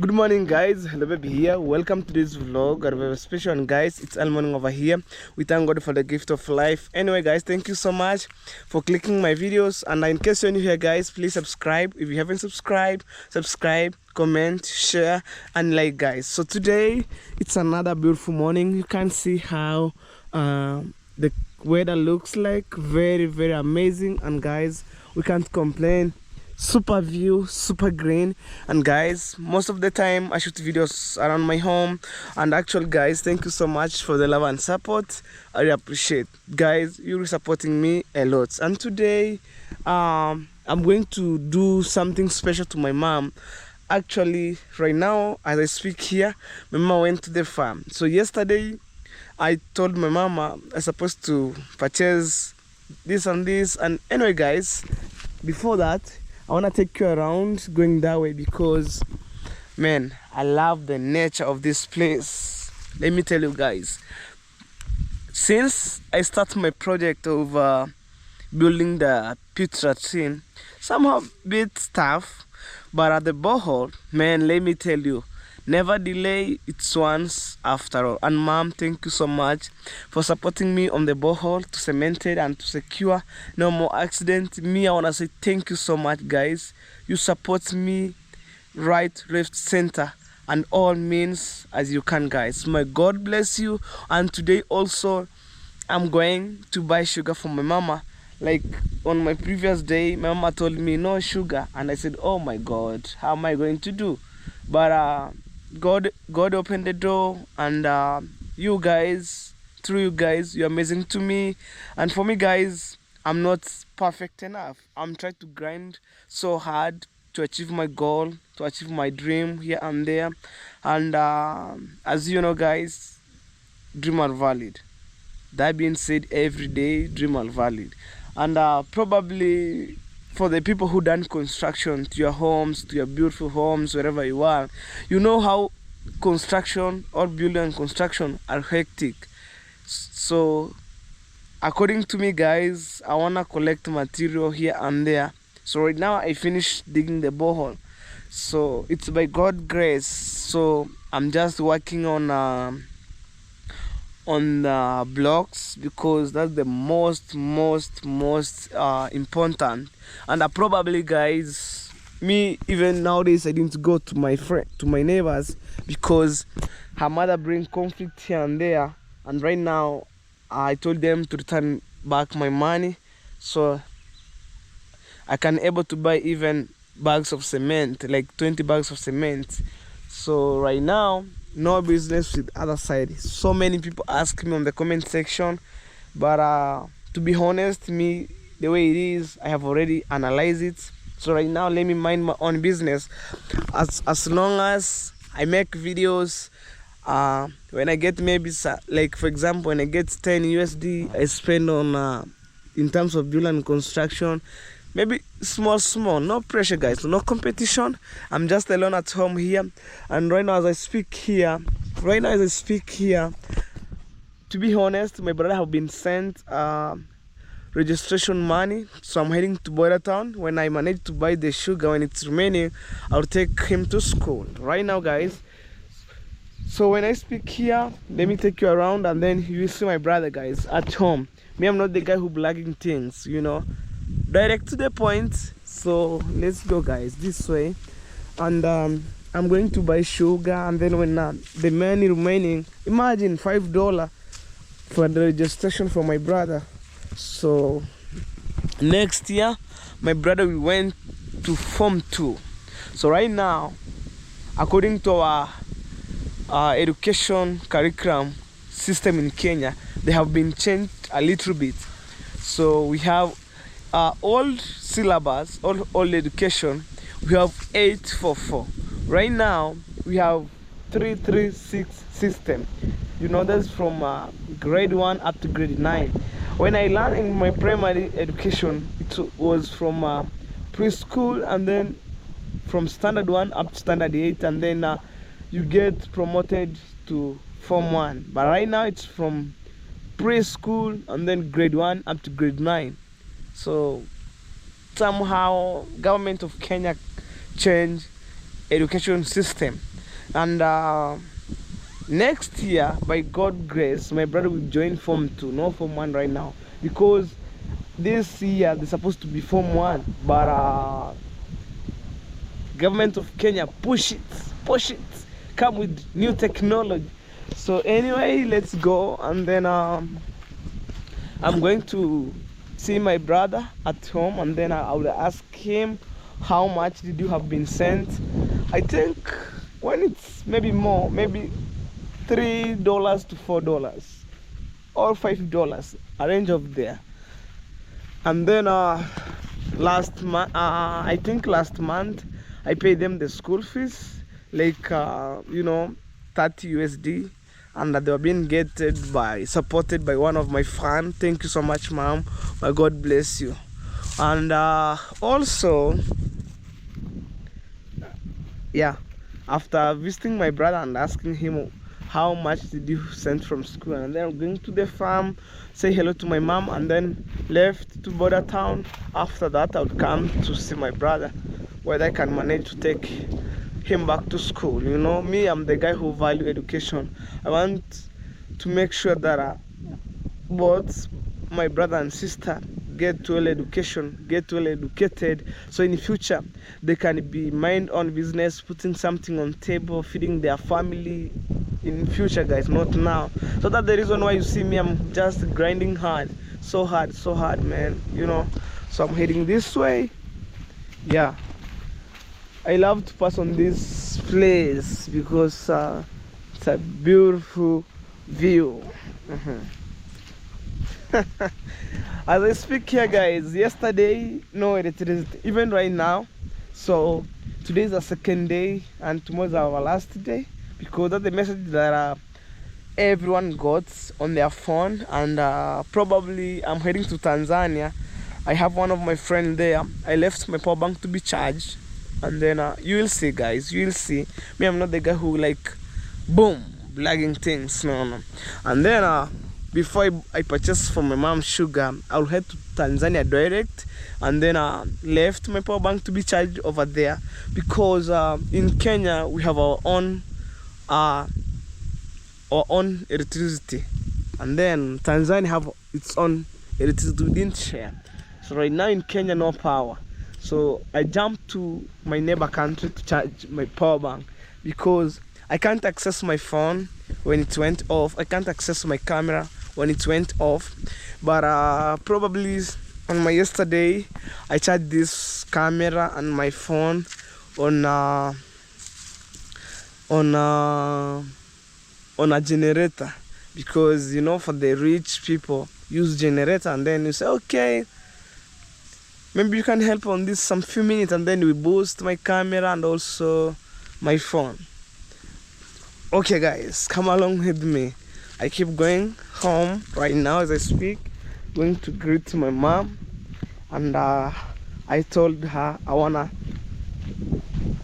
Good morning, guys. Hello baby here. Welcome to this vlog. Got a very special one, guys. It's all morning over here. We thank God for the gift of life. Anyway, guys, thank you so much for clicking my videos. And in case you're new here, guys, please subscribe. If you haven't subscribed, subscribe, comment, share, and like, guys. So today it's another beautiful morning. You can see how the weather looks like. Very, very amazing. And guys, we can't complain. Super view, super green. And guys, most of the time I shoot videos around my home. And actually, guys, thank you so much for the love and support. I really appreciate, guys, you're supporting me a lot. And today I'm going to do something special to my mom. Actually, right now as I speak here, my mama went to the farm. So yesterday I told my mama I supposed to purchase this and this. And anyway, guys, before that I want to take you around going that way because, man, I love the nature of this place. Let me tell you, guys, since I started my project of building the pit latrine, somehow bit tough, but at the borehole, man, let me tell you, never delay, it's once after all. And mom, thank you so much for supporting me on the borehole to cement it and to secure no more accident. Me, I want to say thank you so much, guys. You support me right, left, center, and all means as you can, guys. My God bless you. And today also I'm going to buy sugar for my mama. Like on my previous day, my mama told me no sugar, and I said, oh my God, how am I going to do? But God opened the door, and you guys, through you guys, you're amazing to me. And for me, guys, I'm not perfect enough. I'm trying to grind so hard to achieve my goal, to achieve my dream here and there. And as you know, guys, dreams are valid. That being said, every day dreams are valid. And probably for the people who done construction to your homes, to your beautiful homes, wherever you are, you know how construction or building and construction are hectic. So according to me, guys, I want to collect material here and there. So right now I finished digging the borehole. So it's by God's grace. So I'm just working on the blocks because that's the most important. And probably, guys, me even nowadays I didn't go to my neighbors because her mother bring conflict here and there, and right now I told them to return back my money so I can able to buy even bags of cement, like 20 bags of cement. So right now, no business with other side. So many people ask me on the comment section, but to be honest, me, the way it is, I have already analyzed it. So right now, let me mind my own business. As long as I make videos, when I get maybe, like for example, when I get 10 USD, I spend on in terms of building and construction. Maybe small, no pressure, guys, no competition. I'm just alone at home here. And right now as I speak here, to be honest, my brother have been sent registration money. So I'm heading to Border Town. When I manage to buy the sugar, when it's remaining, I'll take him to school. Right now, guys. So when I speak here, let me take you around and then you will see my brother, guys, at home. Me, I'm not the guy who blagging things, you know. Direct to the point. So let's go, guys, this way. And I'm going to buy sugar, and then when the money remaining, imagine $5 for the registration for my brother. So next year my brother will went to Form 2. So right now, according to our education curriculum system in Kenya, they have been changed a little bit. So we have old syllabus, old education, we have 844. Right now we have 336 system. You know, that's from grade 1 up to grade 9. When I learned in my primary education, it was from preschool, and then from standard 1 up to standard 8, and then you get promoted to Form 1. But right now it's from preschool and then grade 1 up to grade 9. So somehow government of Kenya changed education system. And next year, by God's grace, my brother will join Form 2, not Form 1 right now, because this year they're supposed to be Form 1, but government of Kenya push it, come with new technology. So anyway, let's go. And then I'm going to see my brother at home, and then I will ask him how much did you have been sent. I think when it's maybe more, maybe $3 to $4 or $5, a range of there. And then last month, I think last month I paid them the school fees, like 30 USD, and they were being supported by one of my fans. Thank you so much, mom. My God bless you. And also, yeah, after visiting my brother and asking him how much did you send from school, and then I'm going to the farm, say hello to my mom, and then left to border town. After that, I would come to see my brother, whether I can manage to take him back to school. You know me, I'm the guy who value education. I want to make sure that both my brother and sister get well education, get well educated, so in the future they can be mind on business, putting something on table, feeding their family in future, guys, not now. So that's the reason why you see me, I'm just grinding hard, so hard, man, so I'm heading this way. Yeah, I love to pass on this place because it's a beautiful view. As I speak here, guys, yesterday no electricity, even right now. So today is the second day and tomorrow is our last day, because that's the message that everyone got on their phone. And probably I'm heading to Tanzania. I have one of my friends there. I left my power bank to be charged, and then you will see, guys, you will see. Me, I'm not the guy who like boom blagging things, no. And then before I purchase from my mom sugar, I'll head to Tanzania direct, and then left my power bank to be charged over there, because in Kenya we have our own electricity, and then Tanzania have its own electricity. We didn't share. So right now in Kenya, no power. So I jumped to my neighbor country to charge my power bank, because I can't access my phone when it went off. I can't access my camera when it went off. But probably on my yesterday, I charged this camera and my phone on a generator, because for the rich people use generator, and then you say, okay, maybe you can help on this some few minutes, and then we boost my camera and also my phone. Okay, guys, come along with me. I keep going home right now as I speak, going to greet my mom, and I told her I wanna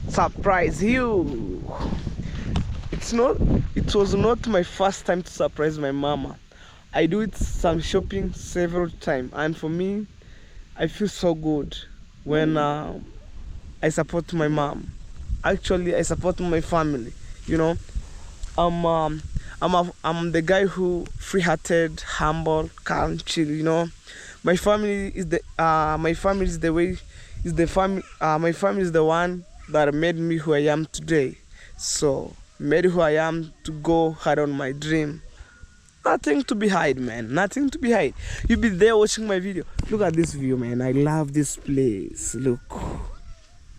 surprise you. It was not my first time to surprise my mama. I do it some shopping several times, and for me, I feel so good when I support my mom. Actually, I support my family. I'm the guy who free-hearted, humble, calm, chill. My family is my family is the one that made me who I am today. So made who I am to go hard on my dream. Nothing to be hide, man. Nothing to be hide. You be there watching my video. Look at this view, man. I love this place. Look.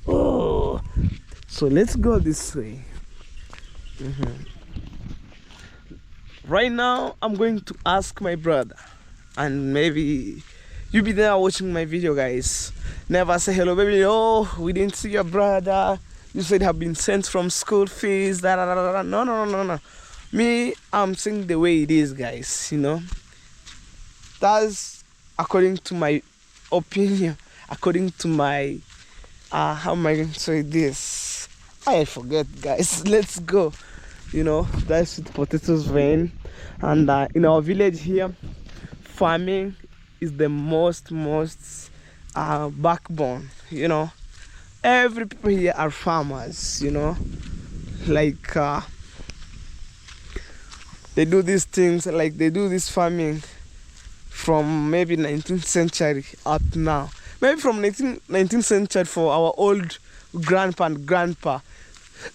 Oh. So let's go this way. Right now, I'm going to ask my brother, and maybe you be there watching my video, guys. Never say hello, baby. Oh, we didn't see your brother. You said have been sent from school fees. No. Me, I'm saying the way it is, guys. That's according to my opinion, according to my how am I going to say this? I forget, guys. Let's go. That's with potatoes vein. And in our village here, farming is the most backbone. Every people here are farmers. like they do these things, like they do this farming from maybe 19th century up now. Maybe from 19th century for our old grandpa and grandpa.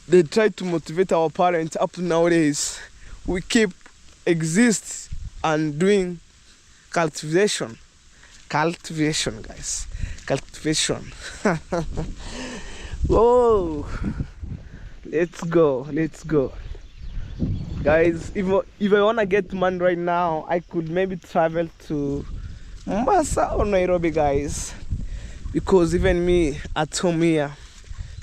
They try to motivate our parents up to nowadays. We keep exist and doing cultivation. Cultivation, guys. Cultivation. Whoa. Let's go. Let's go. Guys, if I want to get money right now, I could maybe travel to Mombasa or Nairobi, guys. Because even me at home here,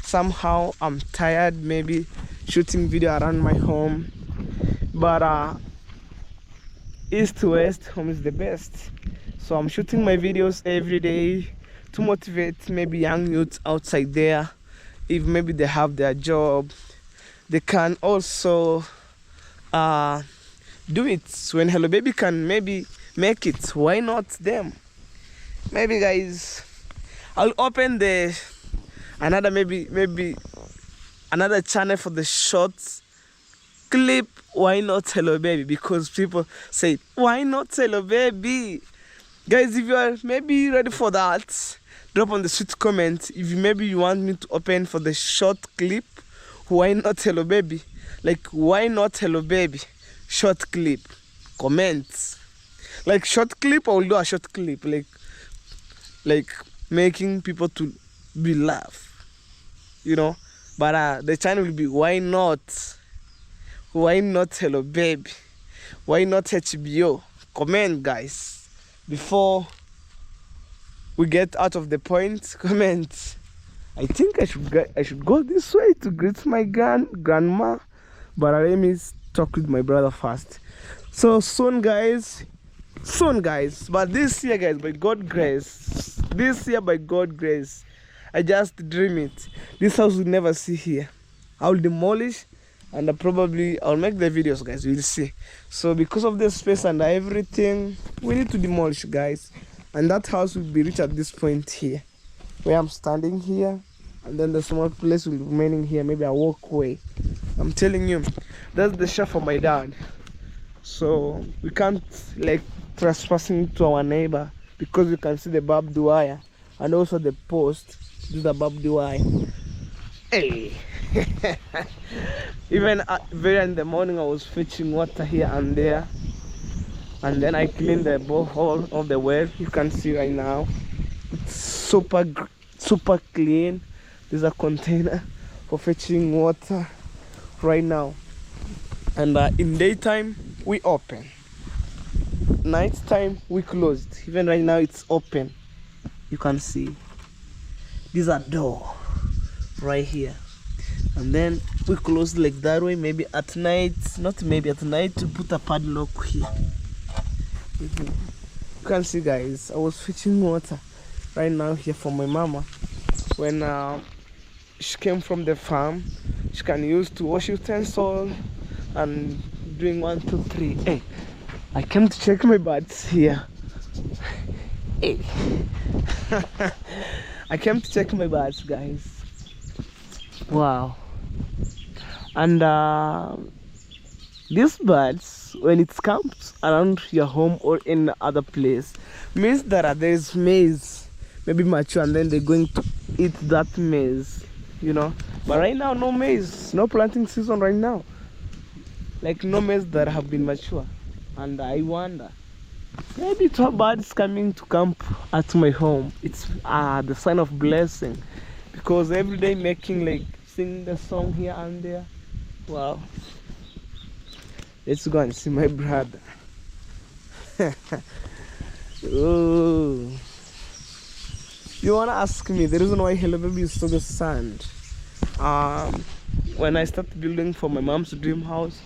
somehow I'm tired maybe shooting video around my home. But east to west, home is the best. So I'm shooting my videos every day to motivate maybe young youths outside there. If maybe they have their job, they can also do it. When Hello Baby can maybe make it, why not them? Maybe, guys, I'll open another another channel for the short clip. Why not Hello Baby? Because people say, why not Hello Baby? Guys, if you are maybe ready for that, drop on the sweet comment. If maybe you want me to open for the short clip, why not Hello Baby? Like, why not Hello Baby? Short clip. Comments. Like, short clip, I will do a short clip. Like making people to be laugh. You know? But the channel will be, why not? Why not Hello Baby? Why not HBO? Comment, guys. Before we get out of the point, comment. I think I should go this way to greet my grandma. But let me talk with my brother first. So soon, guys. But this year, guys, by God's grace. I just dream it. This house will never see here. I'll demolish and I'll make the videos, guys. We'll see. So because of the space and everything, we need to demolish, guys. And that house will be reached at this point here, where I'm standing here. And then the small place will be remaining here, maybe a walkway. I'm telling you, that's the shop for my dad. So we can't like trespassing to our neighbor, because you can see the barbed wire and also the post. This is the barbed wire. Hey. Even very in the morning, I was fetching water here and there, and then I cleaned the borehole of the well. You can see right now, it's super clean. There's a container for fetching water right now. And in daytime we open, night time we closed. Even right now it's open. You can see there's a door right here, and then we close like that way. Maybe at night, not maybe at night, to put a padlock here. You can see, guys, I was fetching water right now here for my mama. When she came from the farm, she can use to wash utensils and doing 1, 2, 3. Hey, I came to check my birds here. Hey. I came to check my birds, guys. Wow. And these birds, when it comes around your home or in other place, means that there is maize, maybe mature, and then they're going to eat that maize, you know. But right now, no maize, no planting season right now. Like no maize that have been mature. And I wonder, maybe two birds coming to camp at my home. It's the sign of blessing, because every day making like sing the song here and there. Wow. Let's go and see my brother. Oh. You wanna ask me the reason why Hello Baby is so the sand? When I started building for my mom's dream house,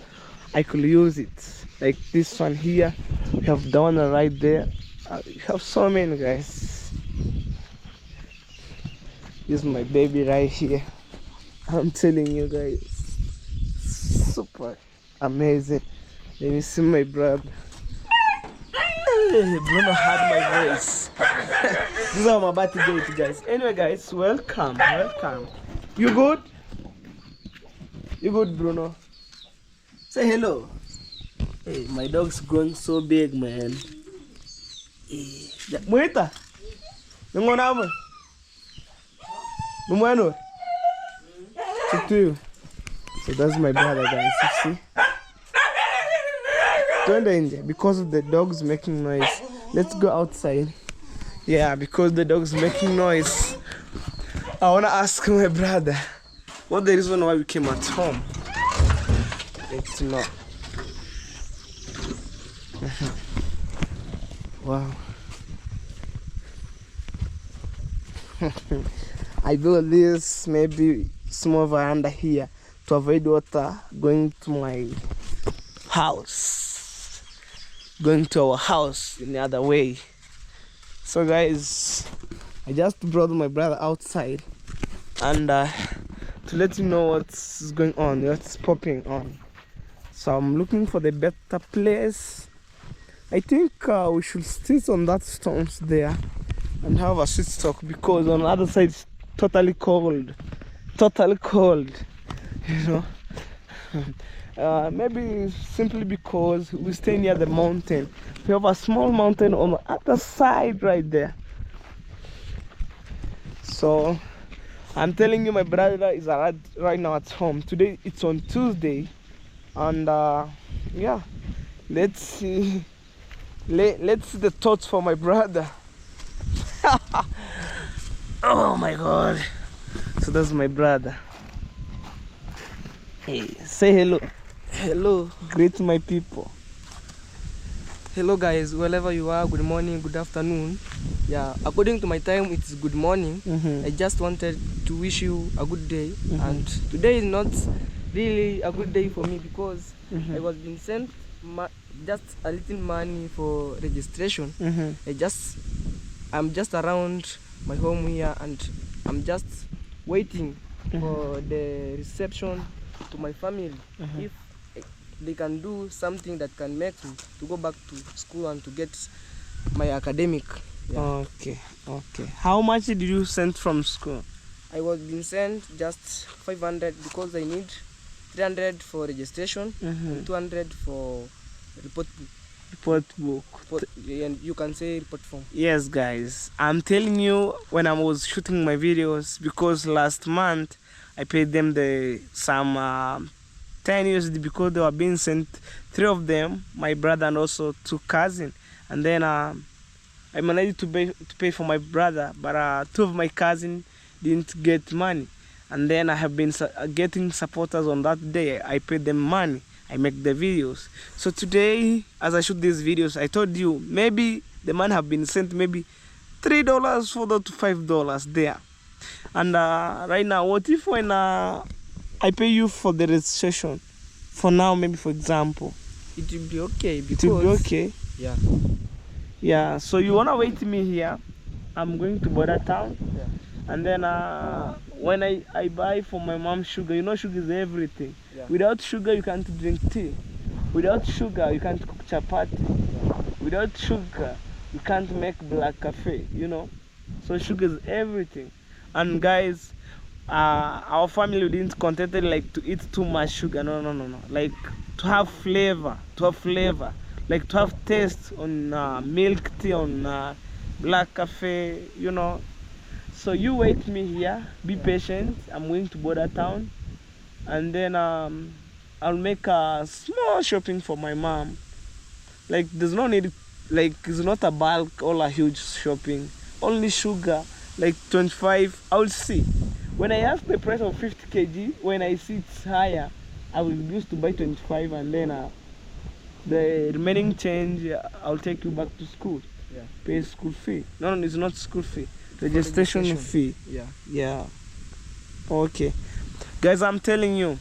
I could use it. Like this one here, we have the one right there. We have so many, guys. This is my baby right here. I'm telling you, guys, super amazing. Let me see my brother. Bruno had my voice. This is how I'm about to do it, guys. Anyway, guys, welcome. You good? You good, Bruno? Say hello. Hey, my dog's growing so big, man. Moita. Nungonama. Numano. To you. So that's my brother, guys. You see? Turn the India because of the dogs making noise. Let's go outside. Yeah, because the dog's making noise. I wanna ask my brother what the reason why we came at home. Let's know. Wow. I built this maybe small veranda here to avoid water going to my house, going to our house in the other way. So guys, I just brought my brother outside and to let you know what's going on, what's popping on. So I'm looking for the better place. I think we should sit on that stones there and have a sit stock, because on the other side it's totally cold, you know. Maybe simply because we stay near the mountain. We have a small mountain on the other side right there. So I'm telling you, my brother is right now at home. Today it's on Tuesday, and yeah, let's see the thoughts for my brother. Oh my god. So that's my brother. Hey, say hello. Hello, greet my people. Hello guys, wherever you are, good morning, good afternoon. Yeah, according to my time it's good morning. I just wanted to wish you a good day. And today is not really a good day for me because I was being sent just a little money for registration. I'm just around my home here and I'm just waiting for the reception to my family, if they can do something that can make me to go back to school and to get my academic. Yeah. Okay. How much did you send from school? I was being sent just 500 because I need 300 for registration and 200 for report book. And you can say report form. Yes guys, I'm telling you, when I was shooting my videos, because last month I paid them some 10 USD because they were being sent, 3 of them, my brother and also 2 cousins. And then I managed to pay for my brother, but 2 of my cousins didn't get money. And then I have been getting supporters on that day. I paid them money. I make the videos. So today, as I shoot these videos, I told you maybe the man have been sent maybe $3, $4 to $5 there. And right now, what if when I pay you for the registration? For now, maybe for example, it will be okay. It will be okay. Yeah. Yeah. So you wanna wait me here? I'm going to border town. Yeah. And then when I buy for my mom sugar, you know sugar is everything. Yeah. Without sugar you can't drink tea. Without sugar you can't cook chapati. Yeah. Without sugar you can't make black coffee, you know. So sugar is everything. And guys, our family didn't contented like to eat too much sugar. No. Like to have flavor, like to have taste on milk tea, on black coffee, you know. So you wait me here, be patient. I'm going to border town, and then I'll make a small shopping for my mom. Like there's no need, like it's not a bulk or a huge shopping, only sugar, like 25. I'll see. When I ask the price of 50 kg, when I see it's higher, I will use to buy 25, and then the remaining change I'll take you back to school. Yeah. Pay school fee. No, it's not school fee. Registration fee. Yeah. Okay. Guys, I'm telling you.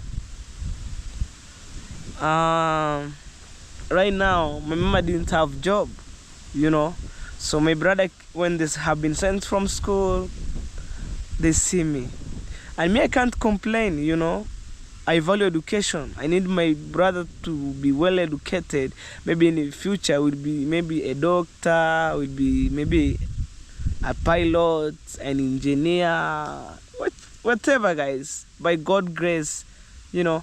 Right now, my mama didn't have job, you know. So my brother, when they have been sent from school, they see me. And me, I can't complain, you know. I value education. I need my brother to be well educated. Maybe in the future will be maybe a doctor, will be maybe a pilot, an engineer, whatever guys. By God's grace, You know,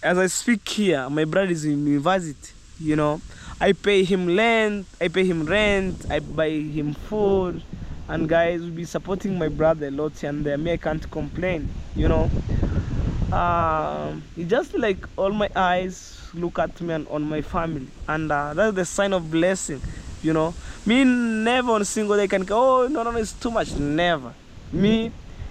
as I speak here, my brother is in university. You know, I pay him rent, I buy him food, and guys will be supporting my brother a lot, and me, I can't complain. You know, it just like all my eyes look at me and on my family, and that's the sign of blessing. You know, me never on a single day can go, oh no, it's too much. Never. Me,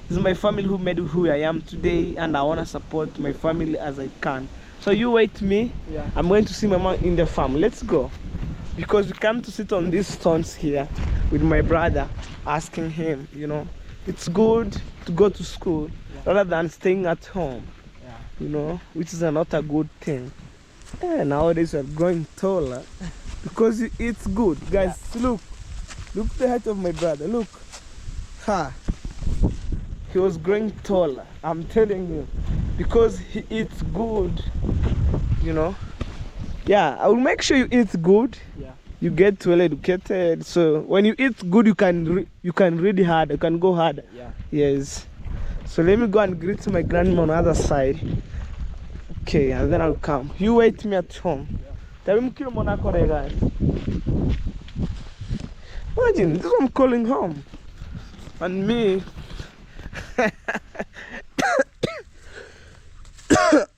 it's my family who made who I am today, and I want to support my family as I can. So you wait me. Yeah. I'm going to see my mom in the farm. Let's go, because we come to sit on these stones here with my brother, asking him, you know, it's good to go to school rather than staying at home. You know, which is not a good thing. Nowadays we're growing taller because it's good. Guys, look the height of my brother. Look, he was growing taller, I'm telling you, because he eats good. You know, I will make sure you eat good. You get well educated, so when you eat good, you can read hard, you can go harder. Yes. So let me go and greet my grandma on the other side. Okay, and then I'll come. You wait me at home. Guys. Imagine, this is what I'm calling home. And me,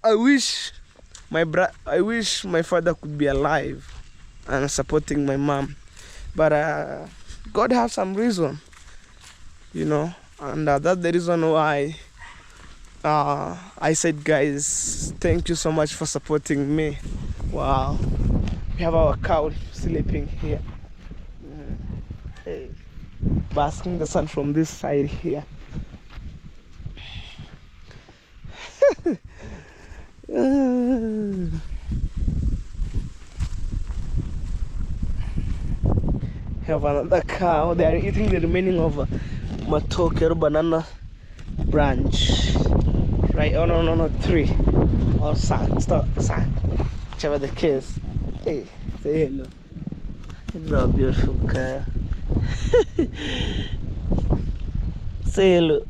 I wish my father could be alive and supporting my mom. But God has some reason, you know, and that's the reason why I said, guys, thank you so much for supporting me. Wow, we have our cow sleeping here. Hey, basking the sun from this side here. Have another cow. They are eating the remaining of matoke or banana branch. Right? Oh no, 3 or sack, whichever the case. Hey, say hello. Hello, beautiful cow. Say hello.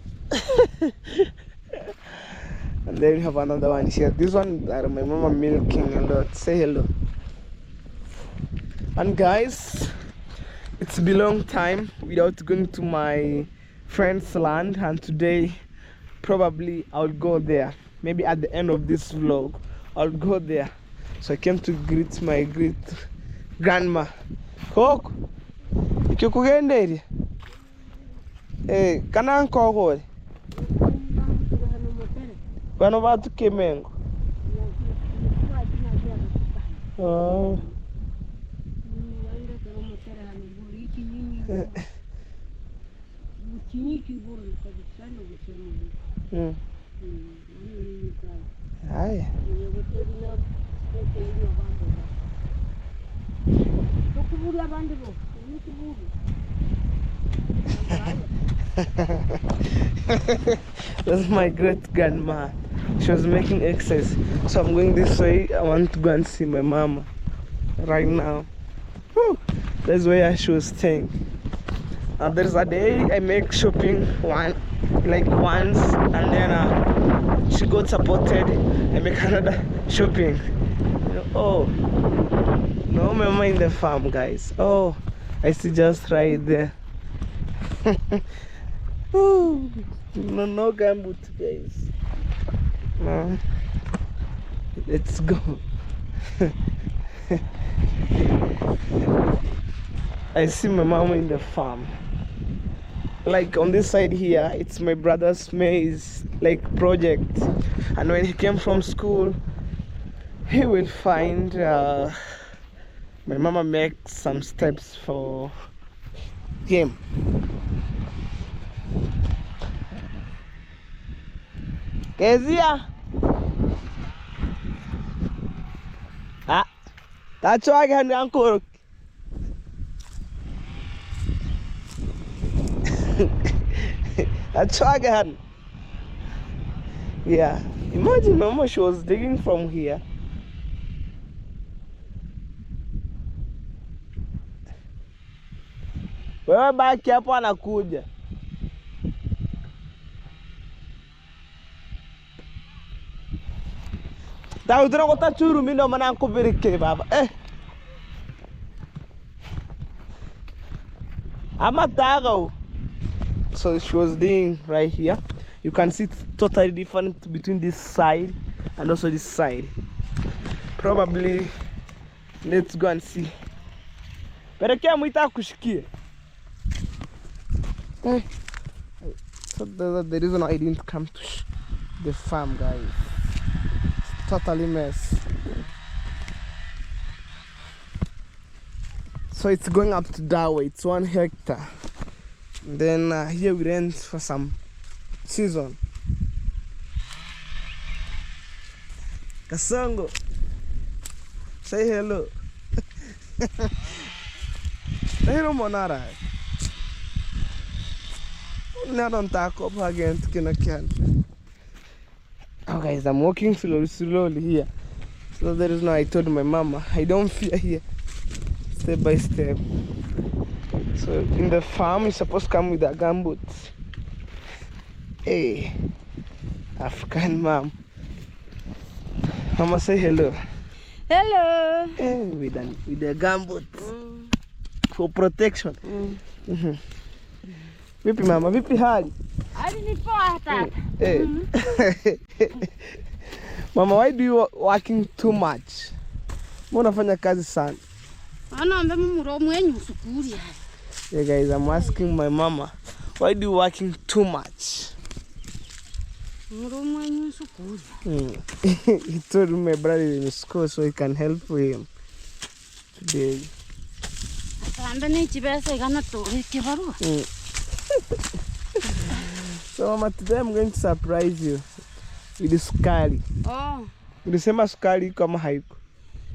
And then we have another one here. This one are my mama milking a lot. Say hello. And guys, it's been a long time without going to my friend's land, and today probably I'll go there. Maybe at the end of this vlog I'll go there. So I came to greet my great grandma. Kok ikikugendere kananko hore bano batukemengo. Oh. Haya. That's my great grandma. She was making exercise. So I'm going this way. I want to go and see my mama right now. Whew. That's where she was staying. There's a day I make shopping once, and then she got supported. I make another shopping. You know, oh, no mama in the farm, guys. Oh, I see just right there. Ooh, no gambut, guys. No. Let's go. I see my mama in the farm. Like on this side here, it's my brother's maize project, and when he came from school, he will find my mama makes some steps for him. Kezia, that's why I can uncle. That's why I can. Yeah, imagine mama, she was digging from here. Wewe baki hapo, anakuja. Ta udra kota churu mino mana ko berike baba. Amatago. So she was doing right here. You can see it's totally different between this side and also this side. Probably let's go and see. Berekea muita kushikie. So the reason I didn't come to the farm, guys. It's totally mess. So it's going up to that way. It's 1 hectare. And then here we rent for some season. Kasongo, say hello. Say hello, Monara. Not on talk up again to can. Oh, guys, I'm walking slowly here. So there is no. I told my mama I don't fear here. Step by step. So in the farm, you're supposed to come with a gumboots. Hey, African mom. Mama, say hello. Hello. Hey, with the gumboots for protection. Vipi mama, vipi hali? Hali ni poa tata. Hey. Mama, why do you working too much? Mbona unafanya kazi sana? Anaomba mumuro mwenyu sukuri. Yeah guys, I'm asking my mama, why do you working too much? Mumuro mwenyu sukuri. He told my brother in school so he can help him today. Anaomba ni chibesa igana tore kibaru. So mama, today I'm going to surprise you with sukari. Oh. Ulisema sukari kama haiko.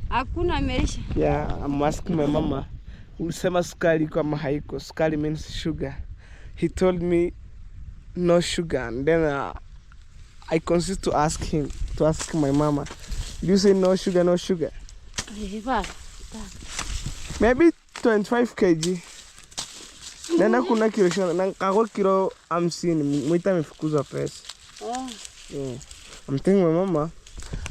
Hakuna imeisha. Yeah, I'm asking my mama. Ulisema sukari kama haiko. Sukari means sugar. He told me no sugar, and then I consider to ask my mama. Do you say no sugar, no sugar? Maybe 25 kg. Nenda kuna kilo shona, na kako kilo 50, mwita mefukuzwa pesa. Oh. Yeah. I'm thinking my mama,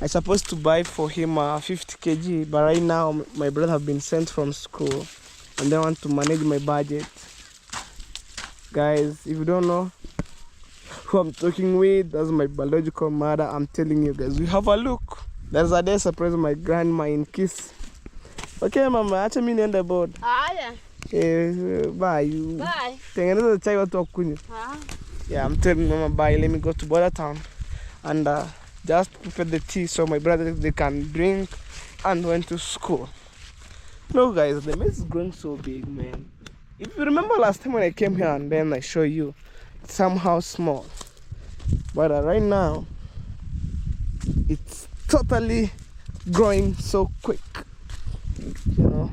I supposed to buy for him 50 kg, but right now my brother have been sent from school and they want to manage my budget. Guys, if you don't know who I'm talking with, that's my biological mother. I'm telling you guys, we have a look. There's a day surprise my grandma in Kiss. Okay mama, acha mimi niende board. Haya. Bye. Bye. Tengeneza chai watu wakunywe. Yeah, I'm telling mama bye. Let me go to border town and just prepare the tea so my brother they can drink and went to school. No guys, the mess is growing so big, man. If you remember last time when I came here and then I show you, it's somehow small. But right now, it's totally growing so quick. You know.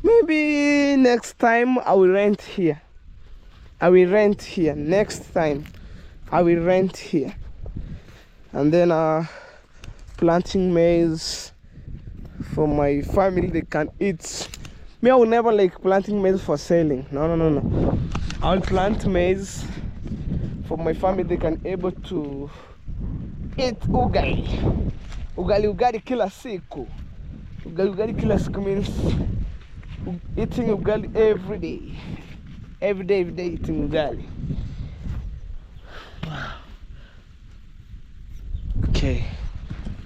Maybe next time I will rent here. Next time I will rent here. And then planting maize for my family, they can eat. Me, I will never like planting maize for selling. No. I will plant maize for my family, they can able to eat ugali. Ugali kila siku. Ugali kila siku means eating ugali every day. Every day eating ugali. Okay,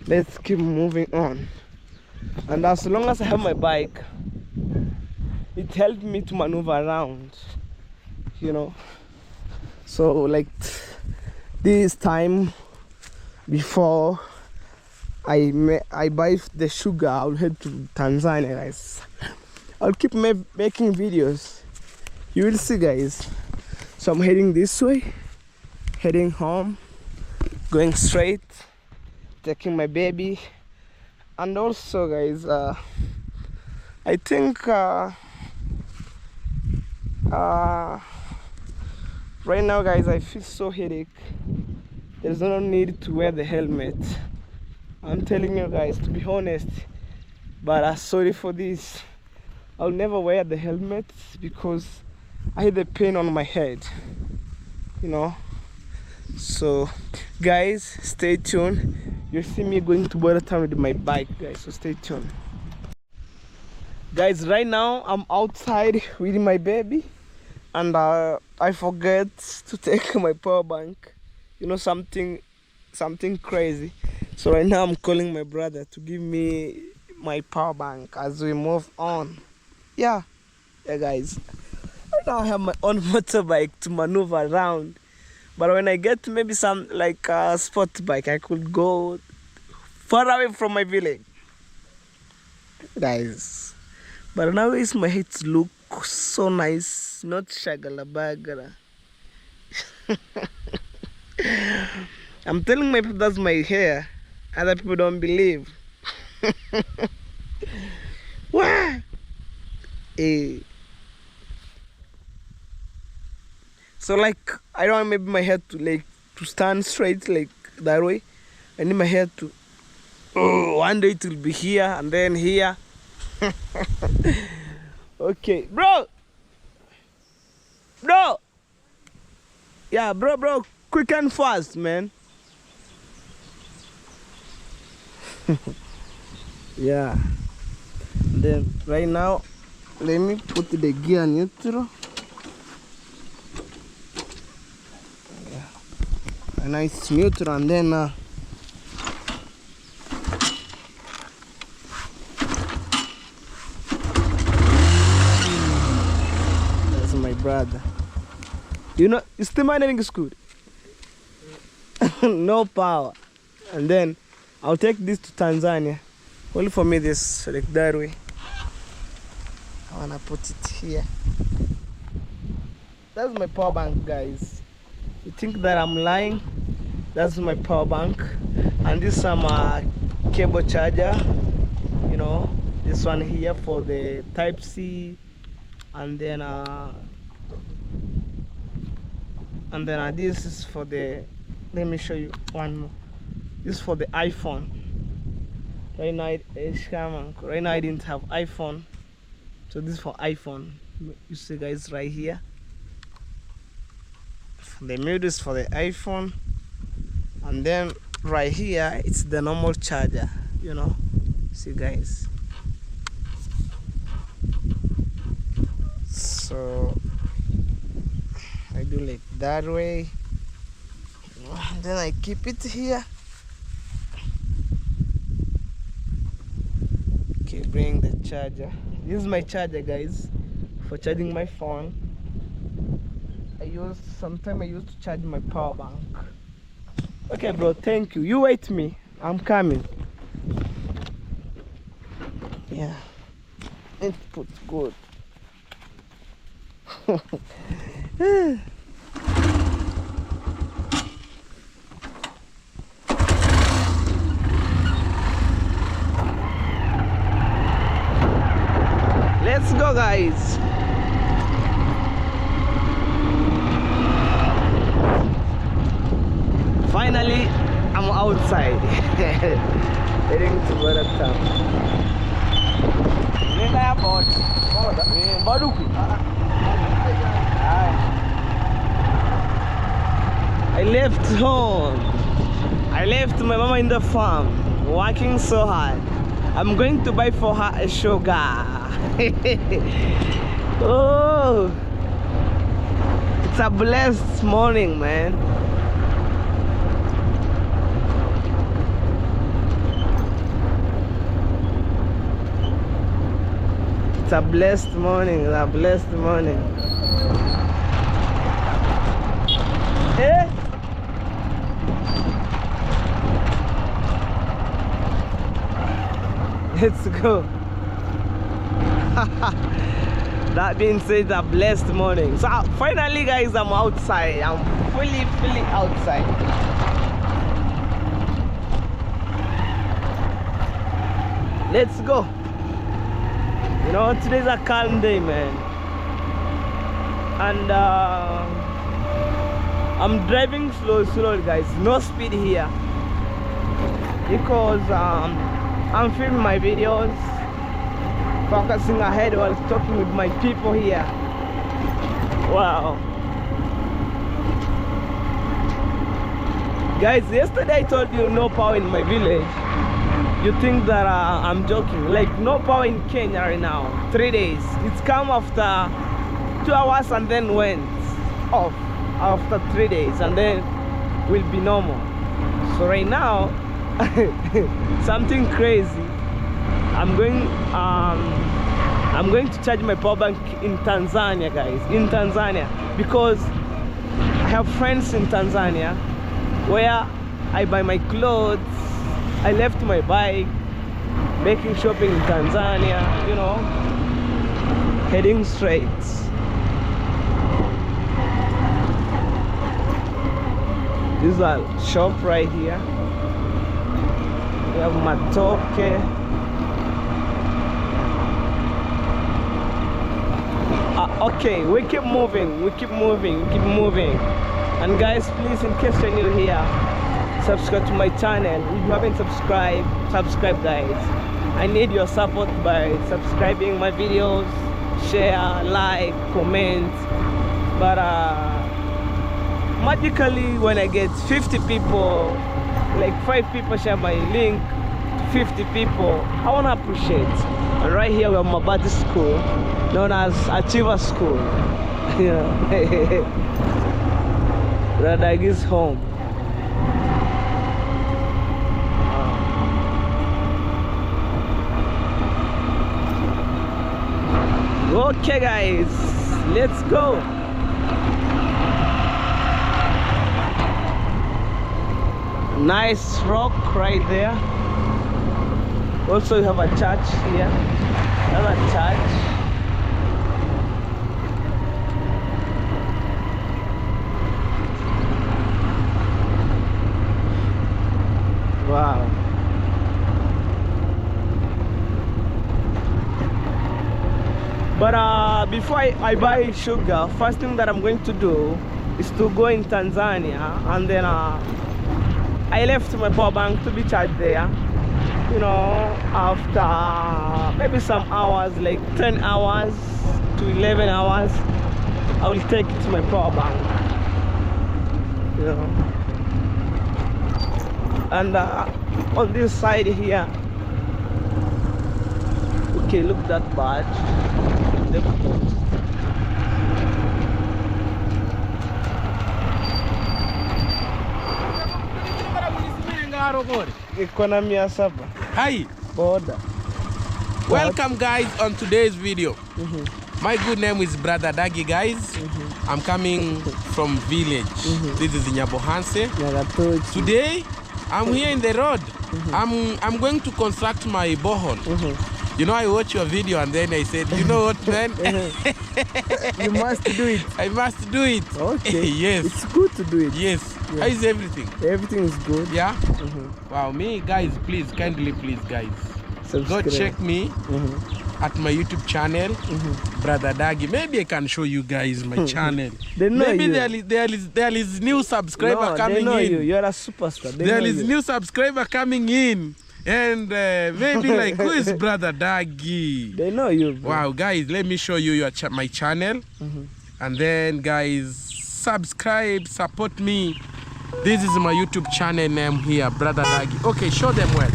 let's keep moving on. And as long as I have my bike, it helped me to maneuver around, you know. So like this time before I buy the sugar, I'll head to Tanzania, guys. I'll keep making videos. You will see, guys. So I'm heading this way, heading home, going straight, taking my baby. And also, guys, I think right now, guys, I feel so headache. There's no need to wear the helmet. I'm telling you guys, to be honest, but I'm sorry for this. I'll never wear the helmet because I had the pain on my head, you know. So guys, stay tuned. You'll see me going to border town with my bike, guys, so stay tuned. Guys, right now I'm outside with my baby, and I forget to take my power bank. You know, something crazy. So right now I'm calling my brother to give me my power bank as we move on. Yeah guys, right now I have my own motorbike to maneuver around, but when I get maybe some like a sport bike, I could go far away from my village, guys. But nowadays my head look so nice, not shagala bagara. I'm telling my people that's my hair. Other people don't believe. What? So like, I don't want maybe my hair to stand straight like that way. I need my hair to, one day it will be here and then here. Okay, bro. Yeah, bro, quick and fast, man. Yeah. Then right now, let me put the gear neutral. Yeah. And now it's neutral, and then that's my brother. You know, is the managing school? No power. And then I'll take this to Tanzania. Only for me this like that way. I wanna put it here. That's my power bank, guys. You think that I'm lying? That's my power bank. And this is my cable charger. You know, this one here for the Type C, and then this is for the, let me show you one more. This is for the iPhone. Right now I didn't have iPhone, so this is for iPhone. You see, guys, right here. The mute is for the iPhone, and then right here it's the normal charger. You know, see, guys. So I do like that way, then I keep it here. Okay, bring the charger. This is my charger, guys, for charging my phone. Sometimes I used to charge my power bank. Okay, bro, thank you. You wait me, I'm coming. Yeah, input good. Let's go, guys. Finally, I'm outside. Heading to border town. I left home. I left my mama in the farm, working so hard. I'm going to buy for her a sugar. Oh, it's a blessed morning, man. It's a blessed morning, a blessed morning. Eh? Let's go. That being said, a blessed morning. So finally, guys, I'm outside. I'm fully outside. Let's go. You know, today's a calm day, man. And I'm driving slowly, guys. No speed here, because I'm filming my videos, focusing ahead while talking with my people here. Wow. Guys, yesterday I told you no power in my village. You think that I'm joking? Like no power in Kenya right now. 3 days. It's come after 2 hours and then went off after 3 days and then will be normal. So right now, something crazy. I'm going to charge my power bank in Tanzania, guys. In Tanzania, because I have friends in Tanzania where I buy my clothes. I left my bike, making shopping in Tanzania, you know, heading straight. This is a shop right here. We have matoke. Okay, we keep moving, and guys, please, in case you're new here, subscribe to my channel. If you haven't subscribed, subscribe, guys. I need your support by subscribing my videos, share, like, comment. But magically, when I get 50 people, like 5 people share my link to 50 people, I want to appreciate. And right here we have Mabati School, known as Achiever School. Radag is home. Okay guys, let's go. Nice rock right there. Also you have a church here. Another church. Wow. But before I buy sugar, first thing that I'm going to do is to go in Tanzania, and then I left my power bank to be charged there. You know, after maybe some hours, like 10 hours to 11 hours, I will take it to my power bank. You know, and on this side here, okay, look at that badge. Economy asaba. Hi, Border. welcome guys on today's video. My good name is Brother Dagi, guys. I'm coming from village. This is Nyabohanse. Today I'm here in the road. I'm going to construct my borehole. You know, I watched your video and then I said, you know what, man? You must do it. I must do it. Okay. Yes. It's good to do it. Yes. Yeah. How is everything? Everything is good. Yeah? Wow, me, guys, please, kindly, please, guys. Subscribe. Go check me at my YouTube channel, Brother Dagi. Maybe I can show you guys my channel. They know Maybe you. there is new subscriber coming they know in. you. You're a superstar. There is new subscriber coming in. And maybe like, who is Brother Dagi? They know you, bro. Wow, guys, let me show you my channel. And then, guys, subscribe, support me. This is my YouTube channel name here, Brother Dagi. Okay, show them well.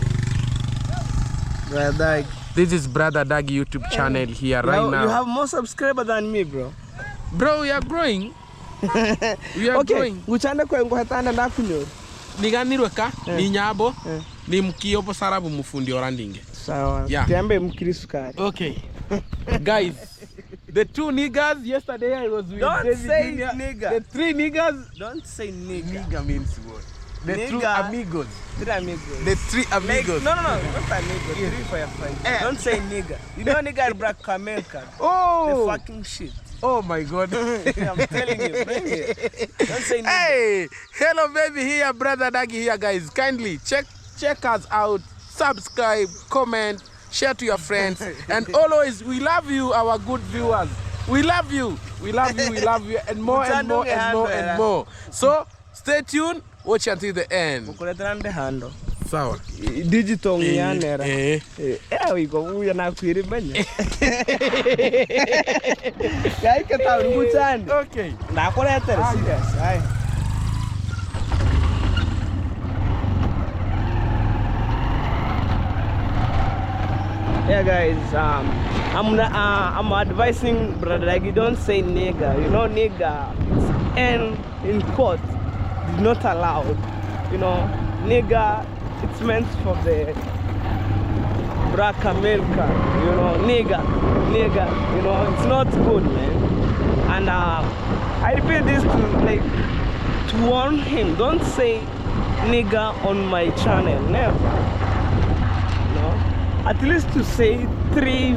Brother Dagi. This is Brother Dagi YouTube channel here right now. You have more subscribers than me, bro. Bro, we are growing. We are growing. Guchanda kwa nguhatana nakunyo. Niganirwe ka, ni nyabo, ni mkiyopo sarabu mufundi orandinge. Sawa. Yeah. Tiambe mkiri sukari. Okay. Guys, the 2 niggas yesterday I was with Don't David say Jr. nigga. The 3 niggas. Don't say nigga. Nigga means what? The Nigga. 2 amigos. 3 amigos. The 3 amigos. No, not amigos. 3 for your friends. Don't say nigga. You know nigga black American. Oh. The fucking shit. Oh my God. I'm telling you, bring it. Don't say nigga. Hey, hello baby, here Brother Dagi here, guys. Kindly check us out, subscribe, comment, share to your friends, and always we love you, our good viewers. We love you, we love you, we love you, and more and more and more and more. So stay tuned, watch until the end. Sawa. Digital nyanera. Wiko uya na kuirimenya. Kai kata nguchande. Okay. Na koletera serious. Hai. Yeah, guys. I'm advising Brother Dagi, don't say nigger. You know, nigger. It's N in quote. It's not allowed. You know, nigger. It's meant for the black America. You know, nigger. You know, it's not good, man. And I repeat this to warn him. Don't say nigger on my channel. Never. At least to say 3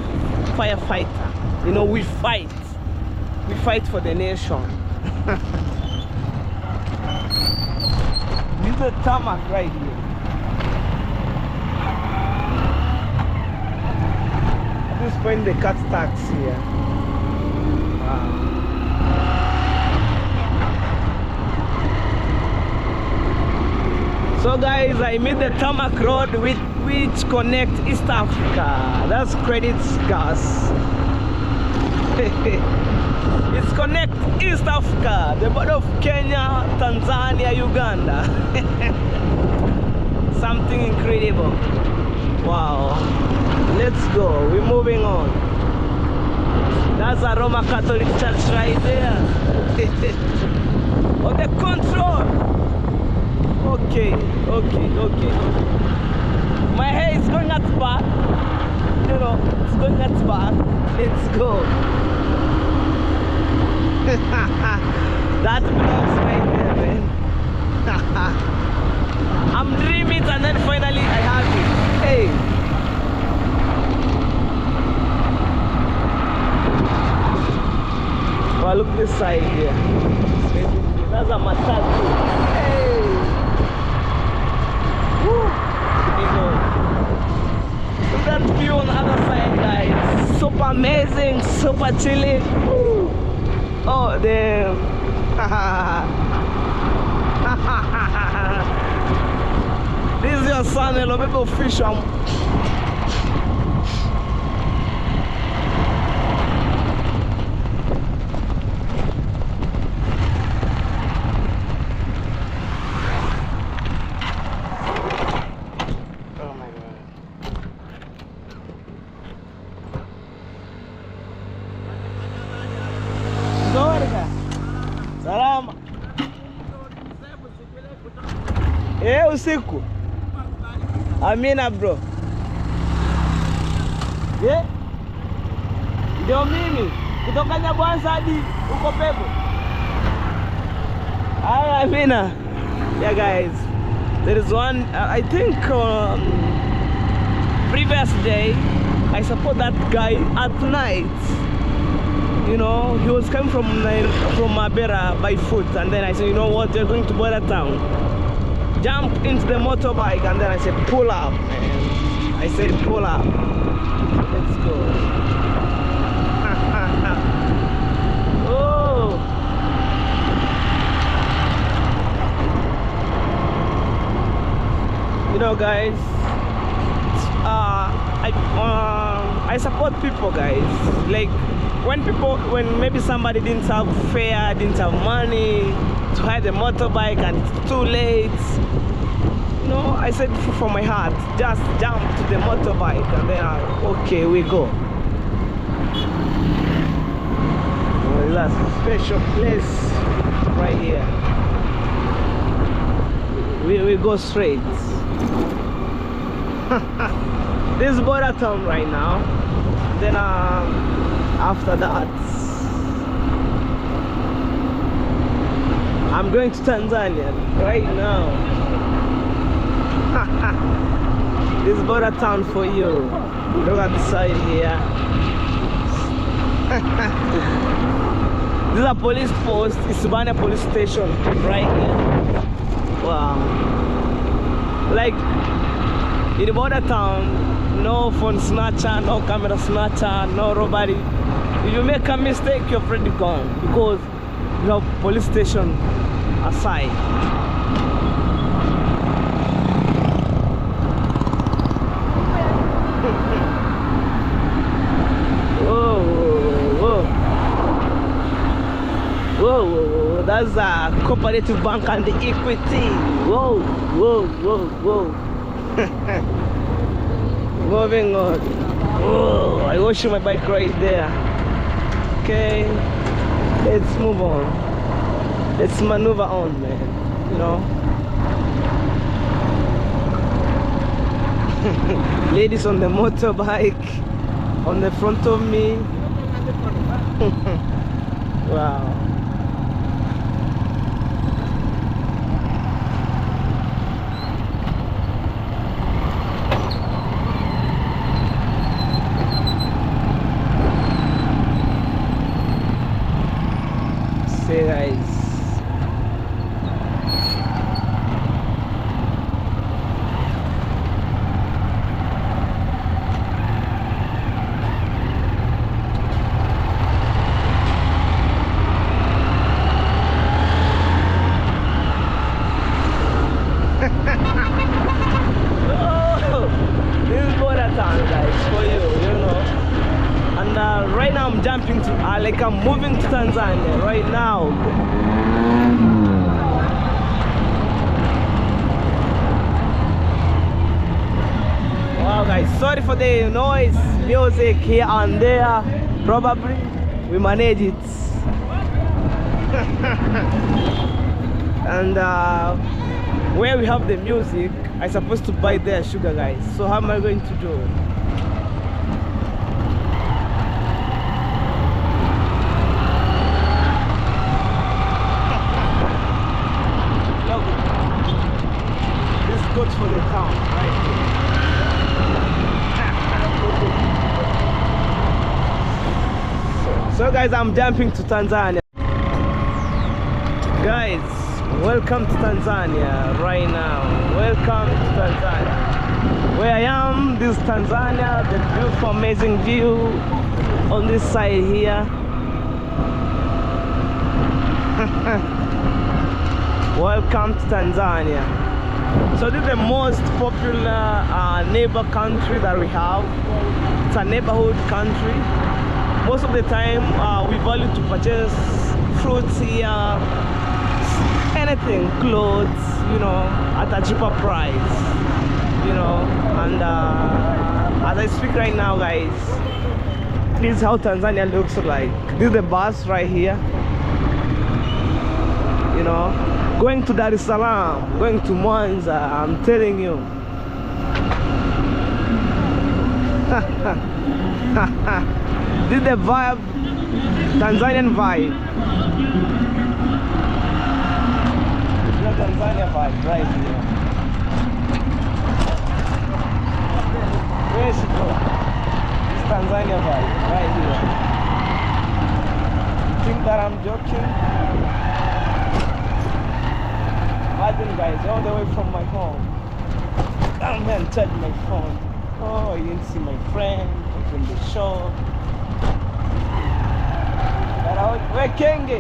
firefighter. You know, we fight for the nation. This is the tarmac right here. At this point they cut tax here. Wow. So guys, I made the tarmac road which connect East Africa. That's credits gas. It's connect East Africa, the border of Kenya, Tanzania, Uganda. Something incredible. Wow. Let's go. We're moving on. That's a Roman Catholic church right there. On the control. Okay. My hair is going at the back. You know, it's going at the back. Let's go. That belongs right there, man. I'm dreaming it and then finally I have it. Hey. Well, look this side here. That's a matatu. Hey. Woo. Look at that view on the other side, guys. Super amazing, super chilling. Woo. Oh, damn. This is your son, hello, people fish. Salama. Usiku. Amina bro. Ndio mimi kutoka Nyabwanza hadi uko Pepo. Hi, Amina. Yeah guys, there is one I think previous day I support that guy at night. You know, he was coming from Mabera by foot, and then I said, you know what, you're going to border town. Jump into the motorbike, and then I said, pull up, man. I said, pull up. Let's go. Oh. You know, guys, I support people, guys. Like, when maybe somebody didn't have fare, didn't have money to hire the motorbike and it's too late, you know, I said from my heart, just jump to the motorbike and then okay, we go. Well, that's a special place right here. We go straight. This is border town right now. Then after that I'm going to Tanzania right now. This is border town for you. Look at the side here. This is a police post. It's Isibania police station right here. Wow. Like in the border town, no phone snatcher, no camera snatcher, no robbery. If you make a mistake, you're already gone because you have police station aside. Whoa, that's a cooperative bank and the equity. Whoa. Moving on. Oh, I wash my bike right there. Okay, let's move on. Let's maneuver on, man. You know. Ladies on the motorbike on the front of me. Wow. See guys. Right now I'm jumping to like I'm moving to Tanzania right now. Wow guys, sorry for the noise, music here and there. Probably we manage it. And where we have the music, I'm supposed to buy their sugar guys. So how am I going to do it? Good for the town, right here. So guys, I'm jumping to Tanzania. Guys, welcome to Tanzania right now. Welcome to Tanzania. Where I am, this is Tanzania, the beautiful, amazing view on this side here. Welcome to Tanzania. So this is the most popular neighbor country that we have. It's a neighborhood country. Most of the time we value to purchase fruits here, anything, clothes, you know, at a cheaper price, you know. And as I speak right now guys, this is how Tanzania looks like. This is the bus right here, you know. Going to Dar es Salaam, going to Mwanza, I'm telling you. This is the vibe, Tanzanian vibe. The Tanzania vibe right here. Where is it going? This Tanzania vibe right here. Think that I'm joking? Imagine guys, all the way from my home. I'm gonna touch my phone. Oh, you didn't see my friend in the show. We're Kenge.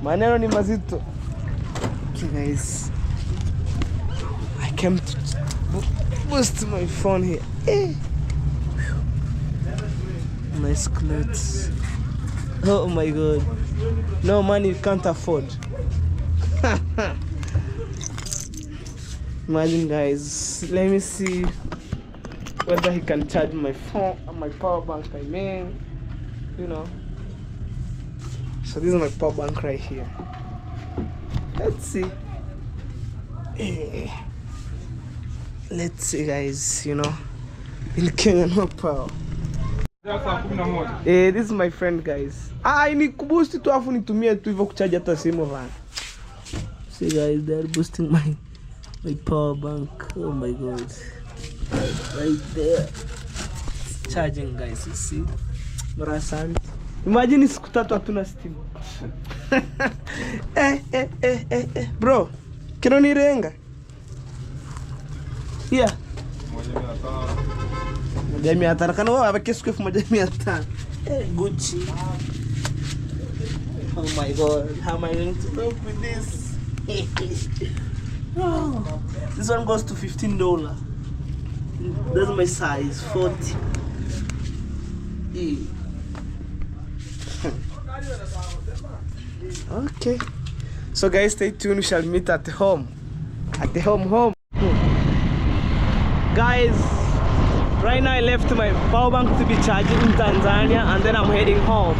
Maneno ni mazito. Okay guys, I came to boost my phone here. Nice clothes. Oh my god. No money you can't afford. Imagine guys. Let me see whether he can charge my phone, my power bank, I mean. You know. So this is my power bank right here. Let's see. Let's see guys, you know. In Kenya no power. This is my friend guys. Ni kuboost tu afu nitumie tu hivyo kuchaji hata simu bana. See guys, they're boosting my power bank. Oh my god. Right there. It's charging guys, you see. Marasan. Imagine siku 3 hatuna steam. Bro, kino nirenga? Yeah. 1,500 kana wewe abake siku 1,500. Gucci. Oh my god, how am I going to cope with this? Oh, this one goes to $15. That's my size, 40. Okay. So guys, stay tuned. We shall meet at home. At the home. Guys, right now I left my power bank to be charged in Tanzania, and then I'm heading home.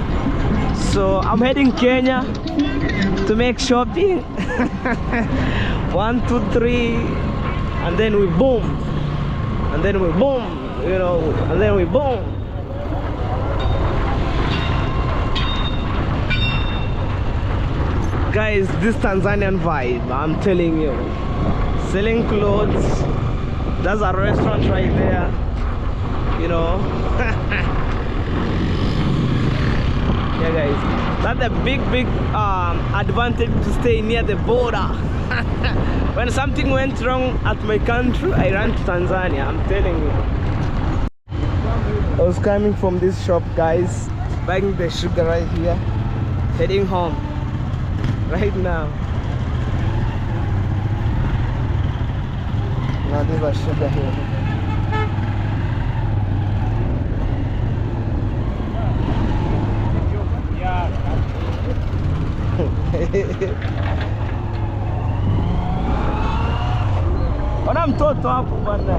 So I'm heading Kenya to make shopping. 1, 2, 3, and then we boom, and then we boom, you know, and then we boom. Guys, this Tanzanian vibe, I'm telling you. Selling clothes. There's a restaurant right there, you know. Yeah guys, that's a big advantage to stay near the border. When something went wrong at my country, I ran to Tanzania, I'm telling you. I was coming from this shop, guys, buying the sugar right here, heading home right now. Now there's a sugar here. Ona mtoto hapo bwana.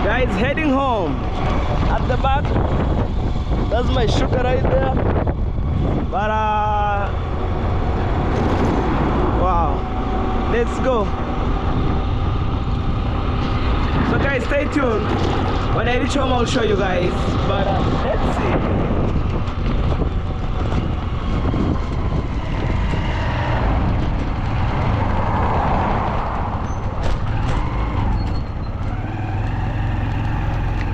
Guys, heading home. At the back, that's my sugar right there. But wow, let's go. So guys, stay tuned. When I reach home, I'll show you guys. But let's see.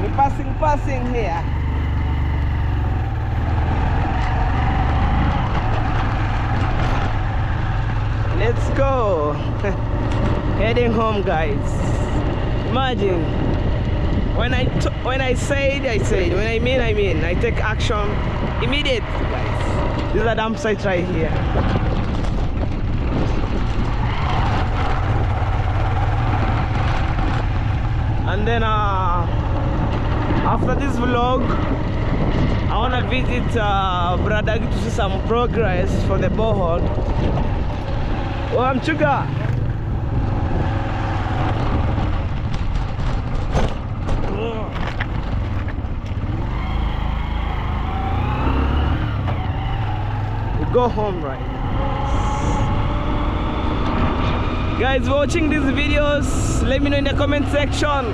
We're passing here. Let's go. Heading home, guys. Imagine. When I said, I said. When I mean, I mean. I take action immediate, guys. This is a dump site right here. And then after this vlog, I wanna visit Brother to see some progress for the borehole. Oh, I'm sugar. Go home right now. Guys watching these videos, let me know in the comment section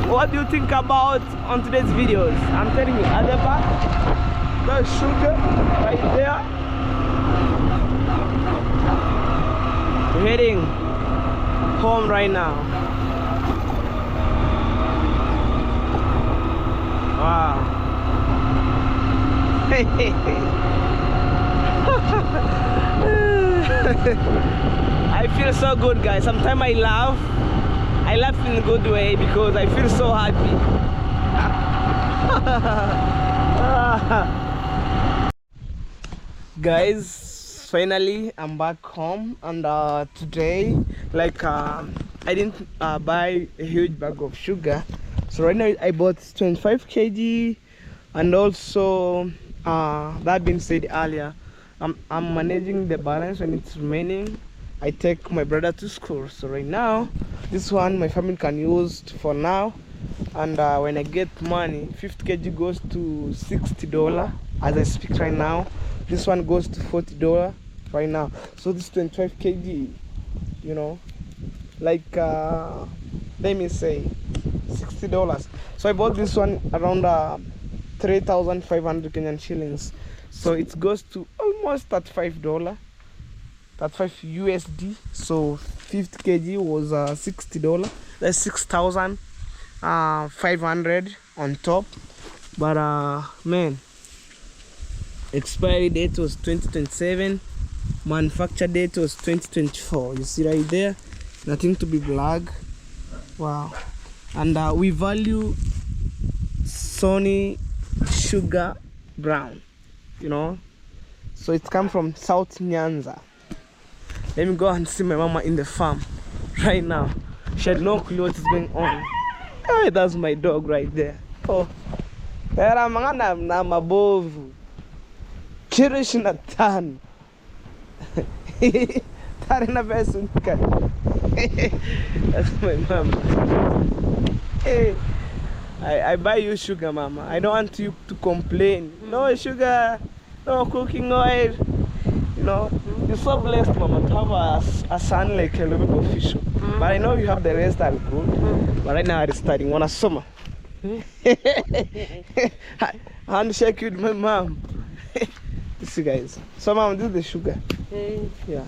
what do you think about on today's videos. I'm telling you, at the back, the sugar right there. We're heading home right now. Wow. I feel so good, guys. Sometimes I laugh in a good way because I feel so happy. Guys, finally I'm back home, and today, like I didn't buy a huge bag of sugar, so right now I bought 25 kg, and also that being said earlier, I'm managing the balance. When it's remaining, I take my brother to school. So right now, this one my family can use for now, and when I get money, 50 kg goes to $60 as I speak right now. This one goes to $40 right now. So this 25 kg, you know, like let me say $60. So I bought this one around 3,500 Kenyan shillings. So it goes to almost $35, 35 USD. So 50 kg was $60. That's 6,500 on top. But man, expiry date was 2027, manufacture date was 2024. You see right there, nothing to be black. Wow. And we value Sony sugar brown, you know, so it comes from South Nyanza. Let me go and see my mama in the farm right now. She had no clue what is going on. Hey, that's my dog right there. Oh. Era mangana na mabovu. Kilo 25. Tarina pesa nika. That's my mama. Hey, I buy you sugar, mama. I don't want you to complain. No sugar, no cooking oil. You know, you're so blessed, mama, to have a son like a little bit official. But I know you have the rest are good. But right now it's starting on a summer. Handshake with my mom. You see, guys. So, mom, this is the sugar. Yeah.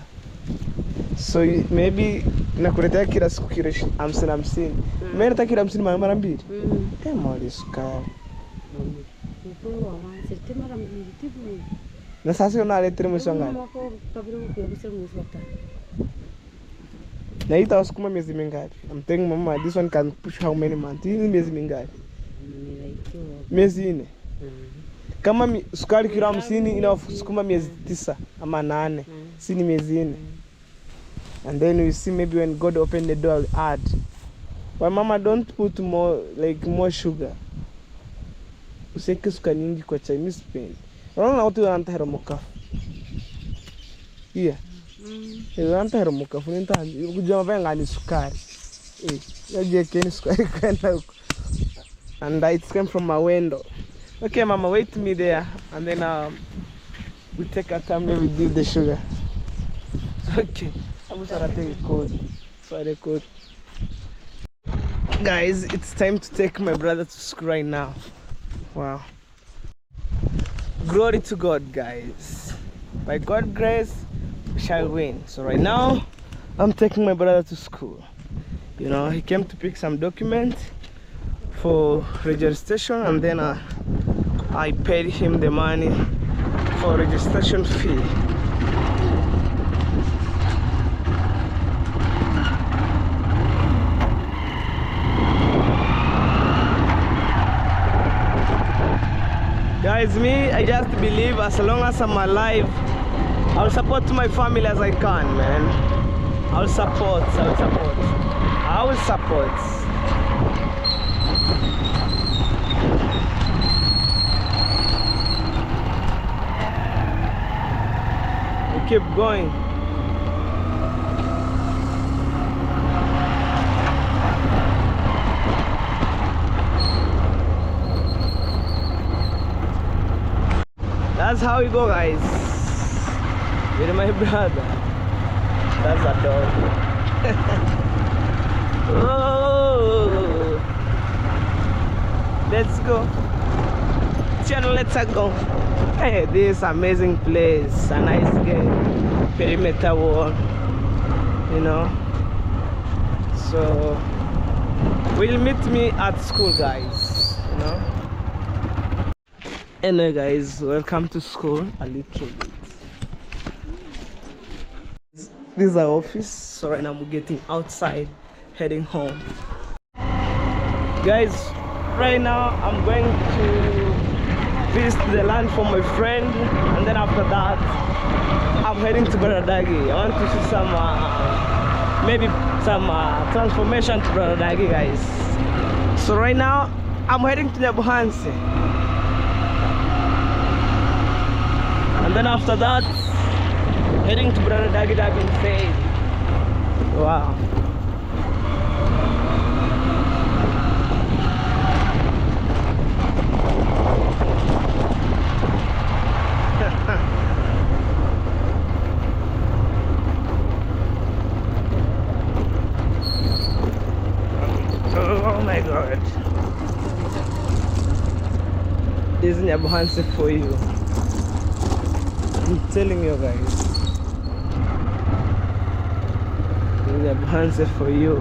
So maybe nakuletea kila siku kilo 50. Mimi nataka kilo 50 mara mbili. Mali sukari. Na sasa unaletea mwisho ngapi? Na itasukuma miezi mingapi? I'm telling mama this one can push how many months? Hii miezi mingapi? Miezi 4. Kama sukari kilo 50 inasukuma miezi 9 ama 8. Si ni miezi 4. And then we see maybe when God open the door, I'll add. But mama, don't put more sugar. Useke sukari nyingi kwa chai, mimi sipendi. Unaona watu wanataka hero mokafu. Yeah. Wanataka hero mokafu, nitani kujua venga ni sukari. Yaje keni sukari kwenda huko. And it came from my window. Okay, mama, wait me there, and then we take our time and we give the sugar. Okay. I'm gonna take a code. So the code. Guys, it's time to take my brother to school right now. Wow. Glory to God, guys. By God's grace, we shall win. So right now, I'm taking my brother to school. You know, he came to pick some documents for registration, and then I paid him the money for registration fee. Guys, me, I just believe as long as I'm alive, I'll support my family as I can, man. I'll support. We keep going. That's how we go, guys. With my brother. That's a dog. Oh, let's go. Channel, let's go. Hey, this amazing place. A nice game. Perimeter wall. You know. So will meet me at school, guys. You know. Anyway, guys, welcome to school. A little bit. This is our office. So right now we're getting outside, heading home. Guys, right now I'm going to visit the land for my friend, and then after that I'm heading to Baradagi. I want to see some maybe some transformation to Baradagi, guys. So right now I'm heading to Nyabuhansi. And then after that, heading to Brother Dagi in faith. Wow. Oh my God. This is Nyabuhansi for you. I'm telling you, guys. This is Nyabuhansi for you.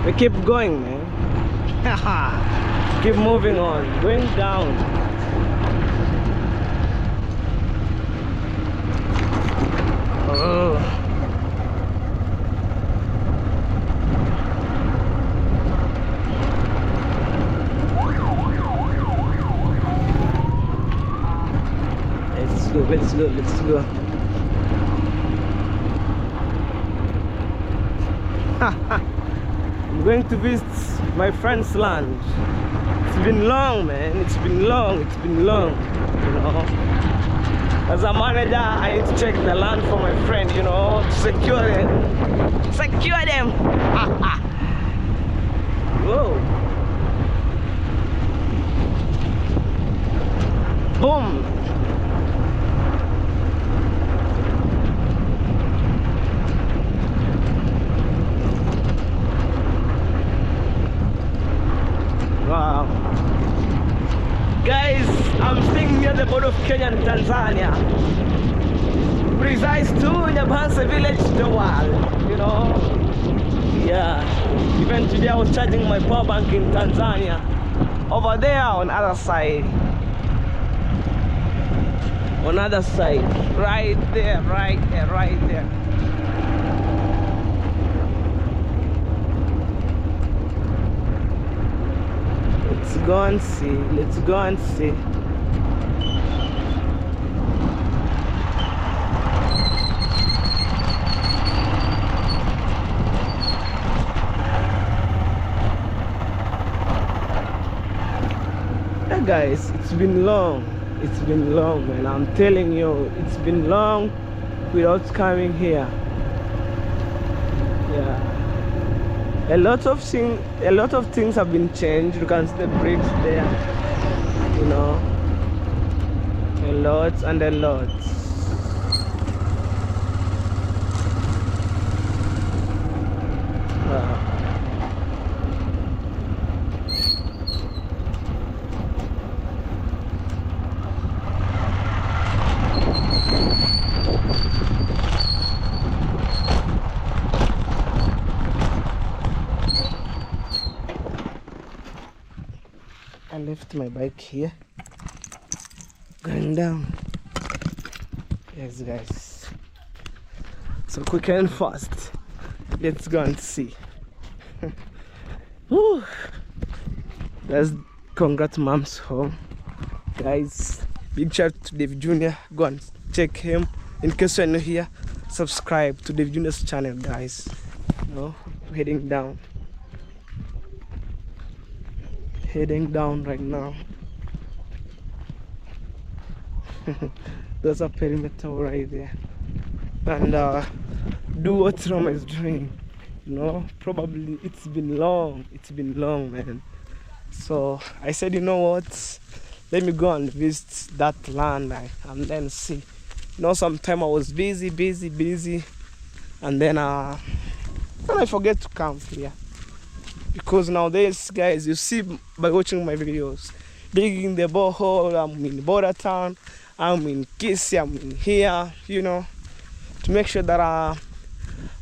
We keep going, man. Keep moving on, going down. Oh. Let's go, let's go. I'm going to visit my friend's land. It's been long, man. It's been long. It's been long. You know, as a manager, I need to check the land for my friend. You know, to secure them. Secure them. Whoa. Boom. Wow. Guys, I'm staying near the border of Kenya and Tanzania. Precise to Nyabanse village, the world, you know. Yeah. Even today I was charging my power bank in Tanzania. Over there on the other side. On the other side. Right there, right there, right there. Let's go and see. Let's go and see. Yeah, guys, it's been long. It's been long, man. I'm telling you, it's been long without coming here. Yeah. A lot of things have been changed. You can see the bricks there, you know, a lot and a lot. Wow. I left my bike here, going down. Yes, guys, so quick and fast. Let's go and see. Woo. That's congrats mom's home, guys. Big shout out to Dave Jr. Go and check him. In case you're not here, subscribe to Dave Jr.'s channel, guys. You know, heading down right now. There's a perimeter right there, and do what Roma is doing. You know, probably it's been long, man. So I said, you know what, let me go and visit that land and then see. You know, sometime I was busy, and then I forget to come here. Because nowadays, guys, you see by watching my videos, digging the borehole, I'm in border town, I'm in Kisi, I'm in here, you know, to make sure that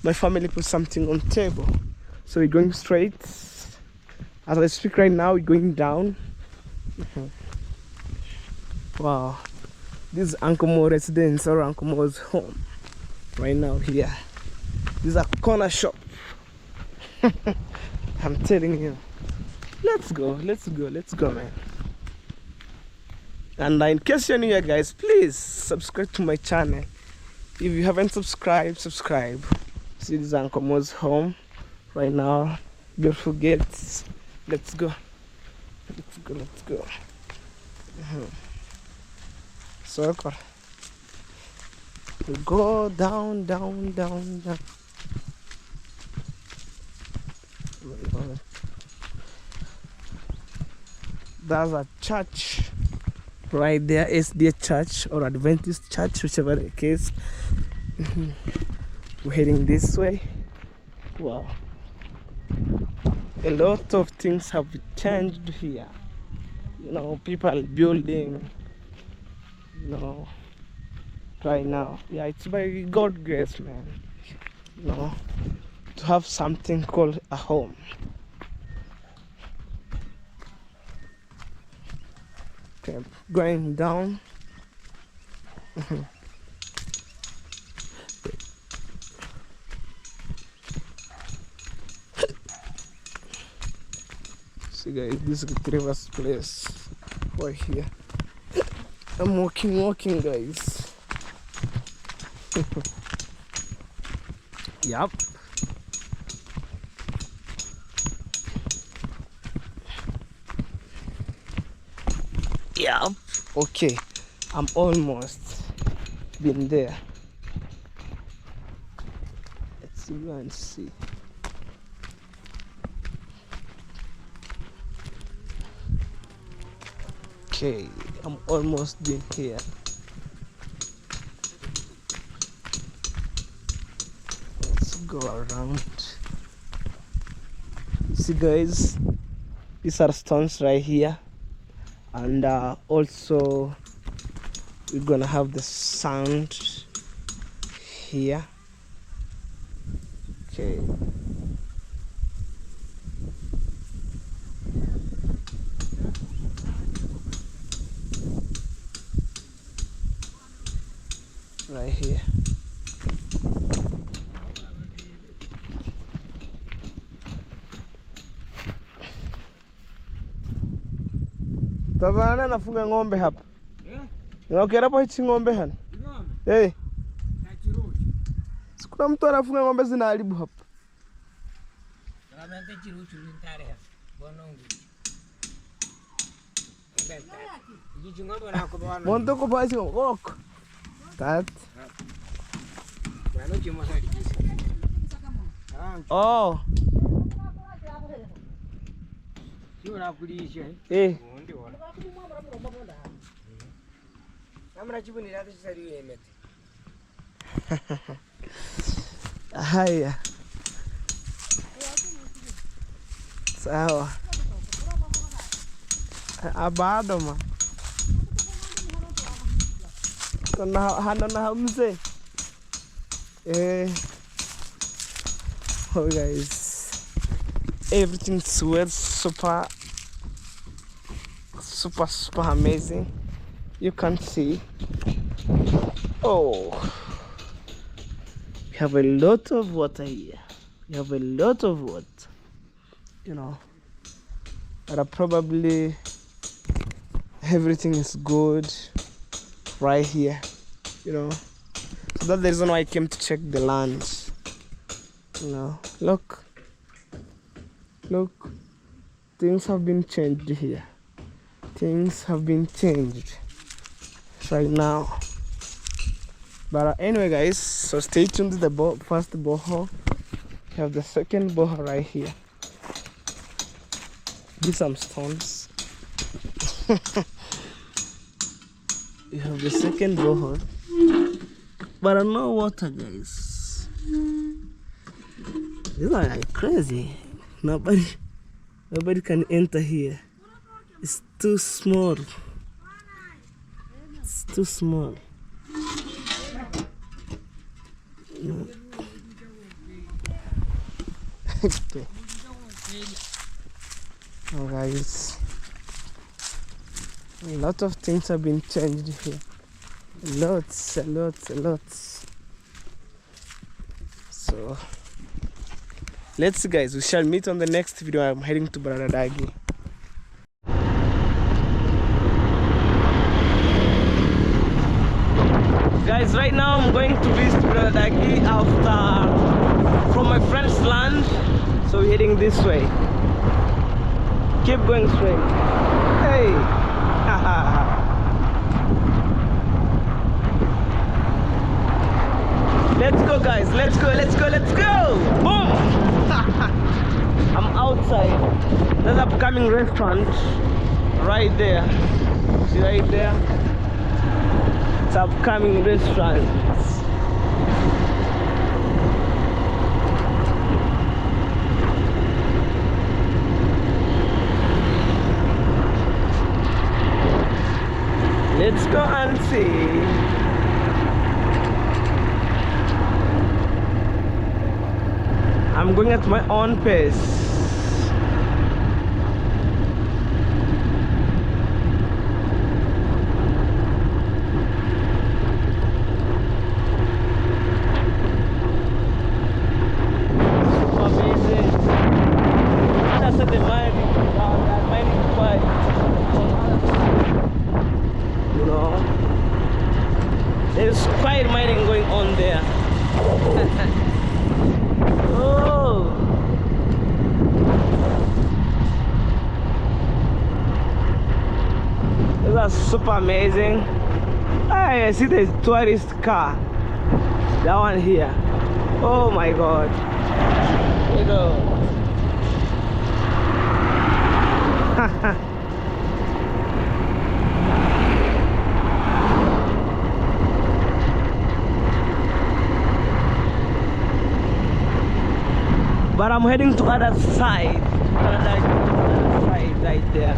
my family puts something on the table. So we're going straight. As I speak right now, we're going down. Wow. This is Uncle Mo's residence or Uncle Mo's home right now here. This is a corner shop. I'm telling you. Let's go, man. And in case you're new here, guys, please subscribe to my channel. If you haven't subscribed, subscribe. See, this is Uncle Mo's home right now. Beautiful gates. Let's go. So we go down. There's a church right there, SDA church or Adventist church, whichever the case. We're heading this way. Wow, a lot of things have changed here. You know, people building, you know, right now. Yeah, it's by God's grace, man. You know, to have something called a home. Okay, going down. See, guys, this is the Rivers place right here. I'm walking, guys. Yep. Yep. Okay. I'm almost been there. Let's go and see. Okay, I'm almost been here. Let's go around. See guys, these are stones right here, and also we're gonna have the sound here. Okay. Right here. Tazana nafunga ng'ombe hapa. Unaokera hapo hichi ng'ombe hana? Eh. Sikuna mtu anafunga ng'ombe zinaharibu hapa. Monto ko pa siya ng'ok. Tat. Oh. Eh. Haya. Sawa. Abado ma. Hana na hamse. Oh guys, everything smells super amazing. You can see. Oh, we have a lot of water here. We have a lot of water, you know, but probably everything is good right here, you know. So that's the reason why I came to check the land. You know, look, things have been changed here. Things have been changed right now. But anyway guys, so stay tuned to the first borehole. We have the second borehole right here. These some stones. You have the second borehole, but no water guys. These are like crazy. Nobody can enter here. It's too small. It's too small. Okay. Oh guys, a lot of things have been changed here. Lots. So let's see guys, we shall meet on the next video. I'm heading to Brother Dagi. Guys, right now I'm going to visit Brother Dagi from my friend's land. So we're heading this way. Keep going straight. Hey! Let's go guys, let's go! Boom! I'm outside. There's an upcoming restaurant right there. See right there? It's an upcoming restaurant. Let's go and see. I'm going at my own pace. There's quiet mining going on there. Oh. These are super amazing. I see the tourist car. That one here. Oh my god. Here we go. But I'm heading to other side. Other side right there.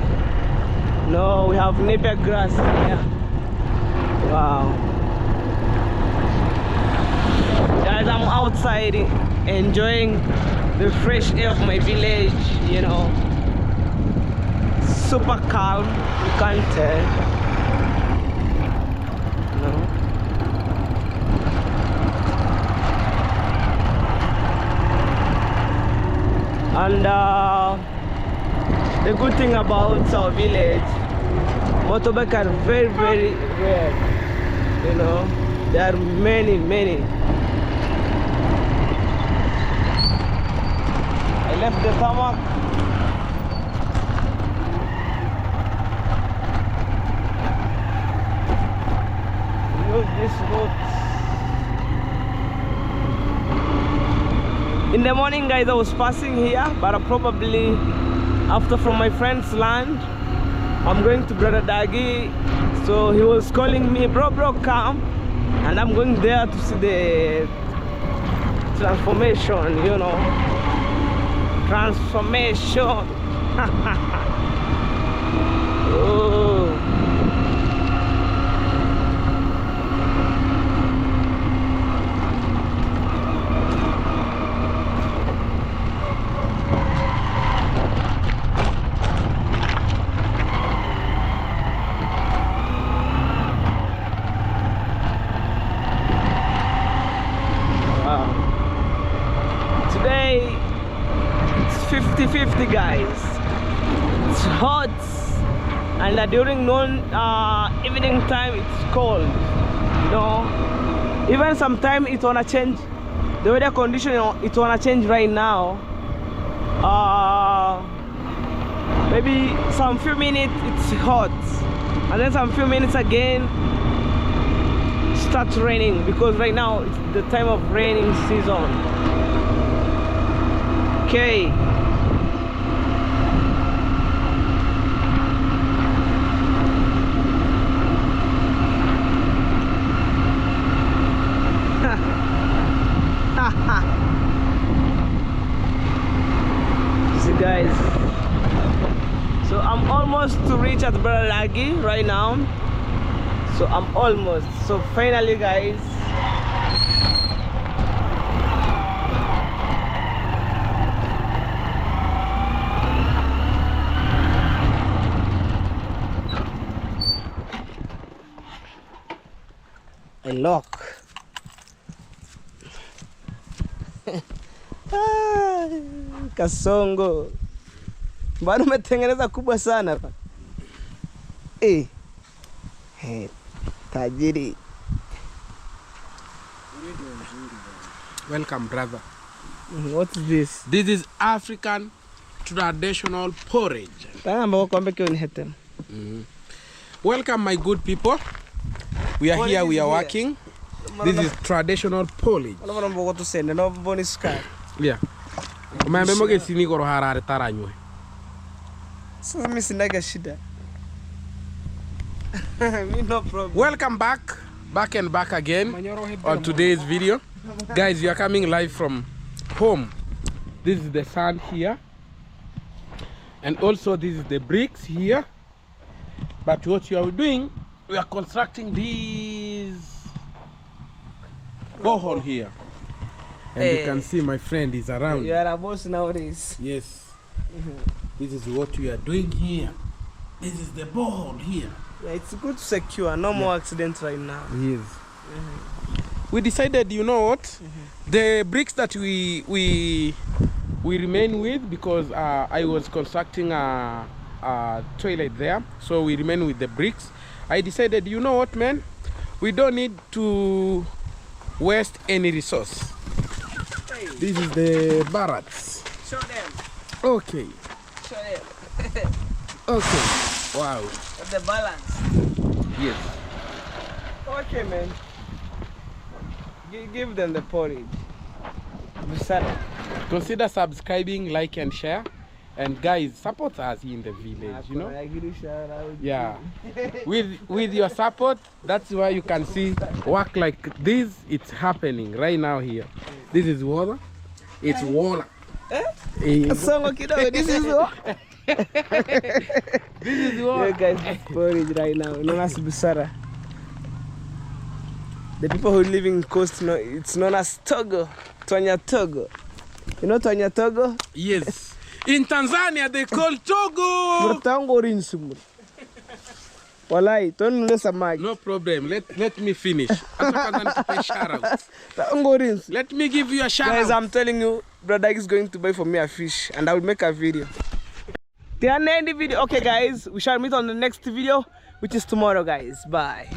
No, we have napier grass here. Wow. Guys, I'm outside enjoying the fresh air of my village, you know. Super calm, you can't tell. No. And the good thing about our village, motorbikes are very, very rare. You know, there are many. I left the tarmac. Use this route. In the morning, guys, I was passing here, but probably after from my friend's land, I'm going to Brother Dagi. So he was calling me, bro, come. And I'm going there to see the transformation, you know. Transformation. Oh. Today it's 50-50, guys. It's hot, and during noon evening time it's cold, you know. Even sometime it wanna change the weather condition, it wanna change right now. Maybe some few minutes it's hot, and then some few minutes again starts raining, because right now it's the time of raining season. Okay. See, guys, so I'm almost to reach at Baralagi right now. So I'm almost. So finally, guys, I lock. Kasongo bado umetengeneza kubwa sana pa. Tajiri. Welcome, brother. What's this? This is African traditional porridge. Welcome, my good people. We are here, we are working. This is traditional porridge. Yeah. No problem. Welcome back and back again on today's video. Guys, we are coming live from home. This is the sand here, and also this is the bricks here. But what you are doing, we are constructing this borehole here, and you can see my friend is around. You are a boss nowadays. Yes. This is what we are doing here. This is the borehole here. Yeah, it's good to secure, no more accidents right now. Yes. We decided, you know what, the bricks that we remain with, because I was constructing a toilet there, so we remain with the bricks. I decided, you know what, man, We don't need to waste any resource. This is the barracks. Show them. Okay. Show them. Okay. Wow. The balance. Yes. Okay, man. Give them the porridge. Busara. Consider subscribing, like, and share. And guys, support us here in the village, you know? Yeah. With your support, that's why you can see work like this. It's happening right now here. This is water. It's water. This is what? This is water. Yeah, guys, porridge right now. Known as Busara. The people who live in coast know it's known as Togo. Twanya Togo. You know Twanya Togo? Yes. In Tanzania, they call Togo. Walai, don't listen, Mike. No problem. Let me finish. Let me give you a shout Guys, out. I'm telling you, brother is going to buy for me a fish, and I will make a video. The end of the video. Okay, guys, we shall meet on the next video, which is tomorrow, guys. Bye.